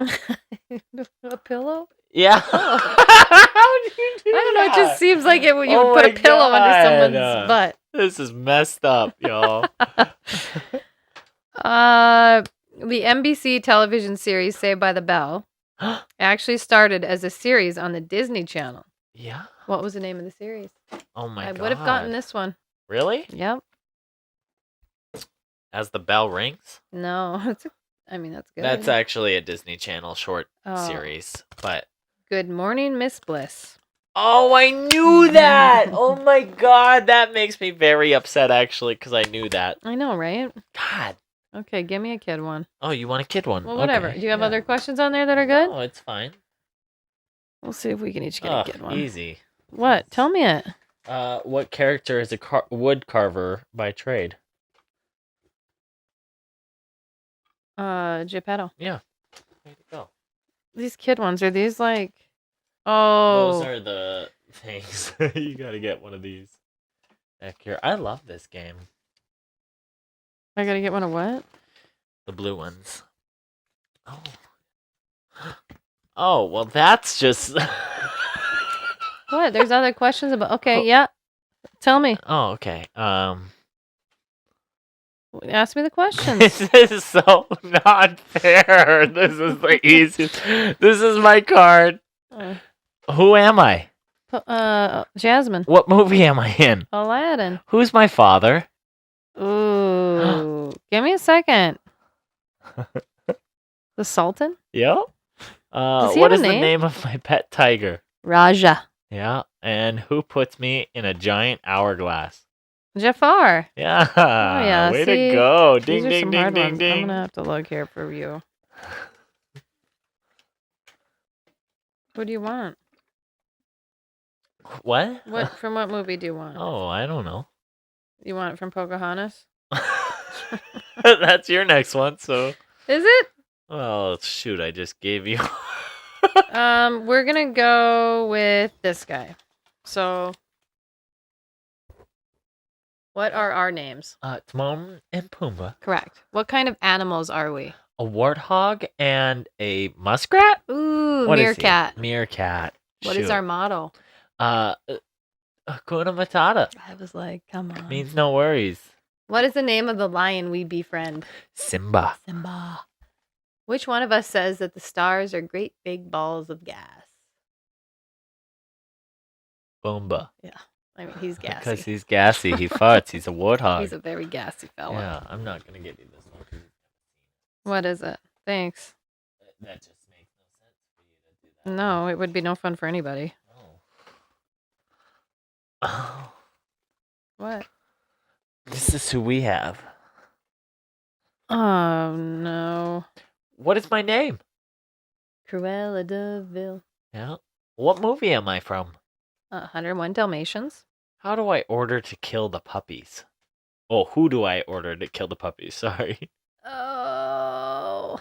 Speaker 2: A pillow?
Speaker 1: Yeah.
Speaker 2: Oh.
Speaker 1: How did you do
Speaker 2: I don't know. It
Speaker 1: that?
Speaker 2: just seems like you would
Speaker 1: Oh
Speaker 2: put a
Speaker 1: my
Speaker 2: pillow under
Speaker 1: God.
Speaker 2: someone's butt.
Speaker 1: This is messed up, y'all.
Speaker 2: The NBC television series Saved by the Bell actually started as a series on the Disney Channel.
Speaker 1: Yeah.
Speaker 2: What was the name of the series?
Speaker 1: Oh my
Speaker 2: I
Speaker 1: god.
Speaker 2: would have gotten this one.
Speaker 1: Really?
Speaker 2: Yep.
Speaker 1: As the Bell Rings?
Speaker 2: No, that's good.
Speaker 1: That's actually a Disney Channel short
Speaker 2: Oh.
Speaker 1: series. But
Speaker 2: Good Morning, Miss Bliss.
Speaker 1: oh, I knew that! Oh my god, that makes me very upset actually, because I knew that.
Speaker 2: I know, right?
Speaker 1: God.
Speaker 2: Okay, give me a kid one.
Speaker 1: Oh, you want a kid one?
Speaker 2: Well, whatever.
Speaker 1: Okay,
Speaker 2: Do you have
Speaker 1: yeah.
Speaker 2: other questions on there that are good?
Speaker 1: No, it's fine.
Speaker 2: We'll see if we can each get a kid one.
Speaker 1: Easy.
Speaker 2: What? Tell me it.
Speaker 1: What character is a wood carver by trade?
Speaker 2: Geppetto.
Speaker 1: Yeah. There you go.
Speaker 2: These kid ones, are these like... Oh.
Speaker 1: Those are the things. You gotta get one of these. Back here. I love this game.
Speaker 2: I gotta get one of what?
Speaker 1: The blue ones. Oh. Oh, well that's just...
Speaker 2: What? There's other questions about... Okay, yeah. Tell me.
Speaker 1: Oh, okay.
Speaker 2: Ask me the questions.
Speaker 1: This is so not fair. This is the easiest. This is my card. Who am I?
Speaker 2: Jasmine.
Speaker 1: What movie am I in?
Speaker 2: Aladdin.
Speaker 1: Who's my father?
Speaker 2: Ooh. Give me a second. The Sultan?
Speaker 1: Yeah.
Speaker 2: Does he
Speaker 1: What
Speaker 2: have
Speaker 1: is
Speaker 2: a
Speaker 1: the
Speaker 2: name?
Speaker 1: name of my pet tiger?
Speaker 2: Raja.
Speaker 1: Yeah. And who puts me in a giant hourglass?
Speaker 2: Jafar.
Speaker 1: Yeah.
Speaker 2: Oh, yeah.
Speaker 1: Way
Speaker 2: See,
Speaker 1: to go.
Speaker 2: These
Speaker 1: Ding,
Speaker 2: are
Speaker 1: ding,
Speaker 2: some
Speaker 1: ding,
Speaker 2: hard
Speaker 1: ding,
Speaker 2: ones. I'm
Speaker 1: ding.
Speaker 2: gonna have to look here for you. What do you want?
Speaker 1: What?
Speaker 2: From what movie do you want?
Speaker 1: Oh, I don't know.
Speaker 2: You want it from Pocahontas?
Speaker 1: That's your next one, so.
Speaker 2: Is it?
Speaker 1: Well, shoot, I just gave you.
Speaker 2: We're gonna go with this guy. So, what are our names?
Speaker 1: Timon and Pumbaa.
Speaker 2: Correct. What kind of animals are we?
Speaker 1: A warthog and a muskrat?
Speaker 2: Ooh,
Speaker 1: What is he?
Speaker 2: meerkat.
Speaker 1: Meerkat.
Speaker 2: What is
Speaker 1: Shoot.
Speaker 2: our motto?
Speaker 1: Hakuna Matata.
Speaker 2: I was like, come on.
Speaker 1: Means no worries.
Speaker 2: What is the name of the lion we befriend?
Speaker 1: Simba.
Speaker 2: Simba. Which one of us says that the stars are great big balls of gas?
Speaker 1: Pumbaa.
Speaker 2: I mean, he's gassy.
Speaker 1: Because he's gassy. He farts. He's a warthog.
Speaker 2: He's a very gassy fella.
Speaker 1: Yeah, I'm not going to give you this one. 'cause
Speaker 2: What is it? Thanks.
Speaker 1: that just makes no sense for you to do that.
Speaker 2: No, it would be no fun for anybody.
Speaker 1: Oh.
Speaker 2: What?
Speaker 1: This is who we have.
Speaker 2: Oh, no.
Speaker 1: What is my name?
Speaker 2: Cruella de Vil.
Speaker 1: Yeah. What movie am I from?
Speaker 2: 101 Dalmatians.
Speaker 1: How do I order to kill the puppies? Oh, who do I order to kill the puppies? Sorry.
Speaker 2: Oh.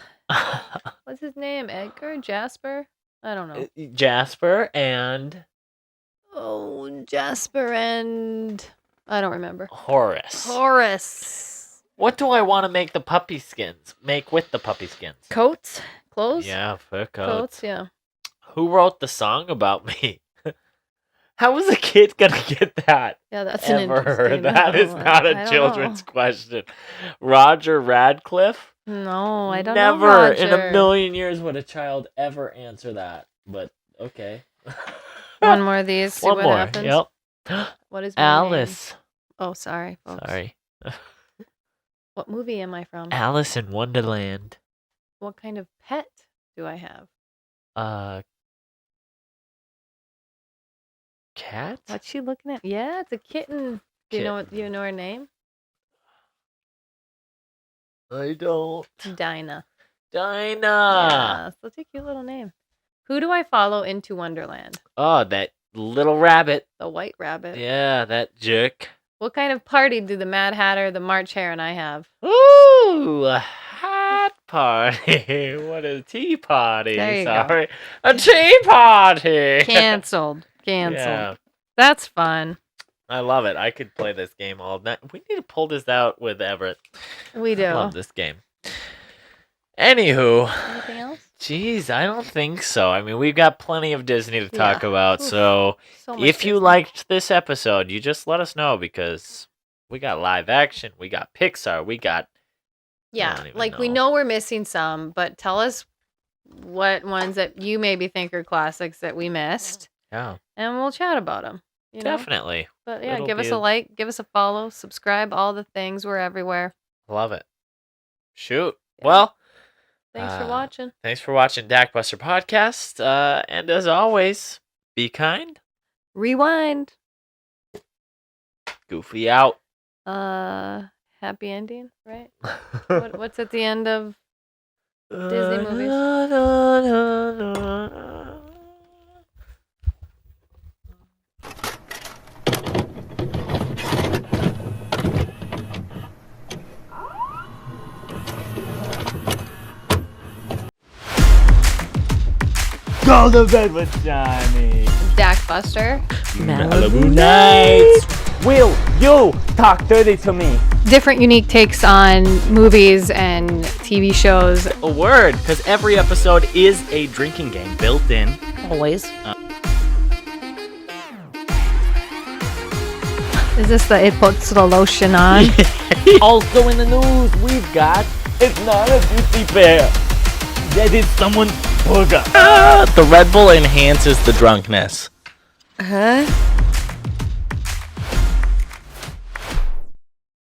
Speaker 2: What's his name? Edgar? Jasper? I don't know.
Speaker 1: Jasper and
Speaker 2: Oh, Jasper and... I don't remember.
Speaker 1: Horace.
Speaker 2: Horace.
Speaker 1: What do I want to make the puppy skins? Make with the puppy skins?
Speaker 2: Coats? Clothes?
Speaker 1: Yeah, fur coats.
Speaker 2: Coats, yeah.
Speaker 1: Who wrote the song about me? How was a kid gonna get that?
Speaker 2: Yeah, that's an
Speaker 1: Ever?
Speaker 2: interesting...
Speaker 1: That is not
Speaker 2: I
Speaker 1: a
Speaker 2: don't
Speaker 1: children's
Speaker 2: know.
Speaker 1: question. Roger Radcliffe?
Speaker 2: No, I don't know.
Speaker 1: Never in
Speaker 2: Roger.
Speaker 1: a million years would a child ever answer that. But okay.
Speaker 2: One more of these. See
Speaker 1: One
Speaker 2: what
Speaker 1: more.
Speaker 2: happens.
Speaker 1: Yep.
Speaker 2: What is my name?
Speaker 1: Alice.
Speaker 2: Oh, sorry, folks.
Speaker 1: Sorry.
Speaker 2: What movie am I from?
Speaker 1: Alice in Wonderland.
Speaker 2: What kind of pet do I have?
Speaker 1: Cat?
Speaker 2: What's she looking at? Yeah, it's a kitten. Do you know what? Do you know her name?
Speaker 1: I don't.
Speaker 2: Dinah.
Speaker 1: Dinah.
Speaker 2: Yeah, such a cute little name. Who do I follow into Wonderland?
Speaker 1: Oh, that little rabbit.
Speaker 2: The White Rabbit.
Speaker 1: Yeah, that jerk.
Speaker 2: What kind of party do the Mad Hatter, the March Hare, and I have?
Speaker 1: Ooh, a hat party. What a tea party.
Speaker 2: There you go.
Speaker 1: Sorry. A tea party.
Speaker 2: Canceled. Canceled.
Speaker 1: Yeah,
Speaker 2: That's fun.
Speaker 1: I love it. I could play this game all night. We need to pull this out with Everett.
Speaker 2: We do.
Speaker 1: I love this game. Anywho,
Speaker 2: Anything else?
Speaker 1: geez, I don't think so. I mean, we've got plenty of Disney to talk
Speaker 2: Yeah.
Speaker 1: about.
Speaker 2: Oof.
Speaker 1: So
Speaker 2: So much
Speaker 1: if you
Speaker 2: Disney.
Speaker 1: liked this episode, you just let us know because we got live action, we got Pixar, we got
Speaker 2: Yeah,
Speaker 1: don't even
Speaker 2: like we
Speaker 1: know.
Speaker 2: know we're missing some, but tell us what ones that you maybe think are classics that we missed,
Speaker 1: yeah,
Speaker 2: and we'll chat about them. You know?
Speaker 1: definitely.
Speaker 2: But yeah,
Speaker 1: It'll
Speaker 2: give us
Speaker 1: be
Speaker 2: a
Speaker 1: a-
Speaker 2: like, give us a follow, subscribe, all the things. We're everywhere.
Speaker 1: Love it. Shoot.
Speaker 2: Yeah.
Speaker 1: Well,
Speaker 2: Thanks for watching.
Speaker 1: thanks for watching Dakbuster Podcast. And as always, be kind.
Speaker 2: Rewind.
Speaker 1: Goofy out.
Speaker 2: Happy ending, right? What's at the end of Disney movies?
Speaker 3: Go to bed with Johnny.
Speaker 2: Dakbuster.
Speaker 3: Malibu Nights.
Speaker 4: Will you talk dirty to me?
Speaker 2: Different unique takes on movies and TV shows.
Speaker 1: A word, because every episode is a drinking game built in.
Speaker 2: Always. Is this the it puts the lotion on?
Speaker 3: Also in the news, we've got it's not a Disney fair. That is someone's burger. The Red Bull enhances the drunkenness.
Speaker 2: Huh?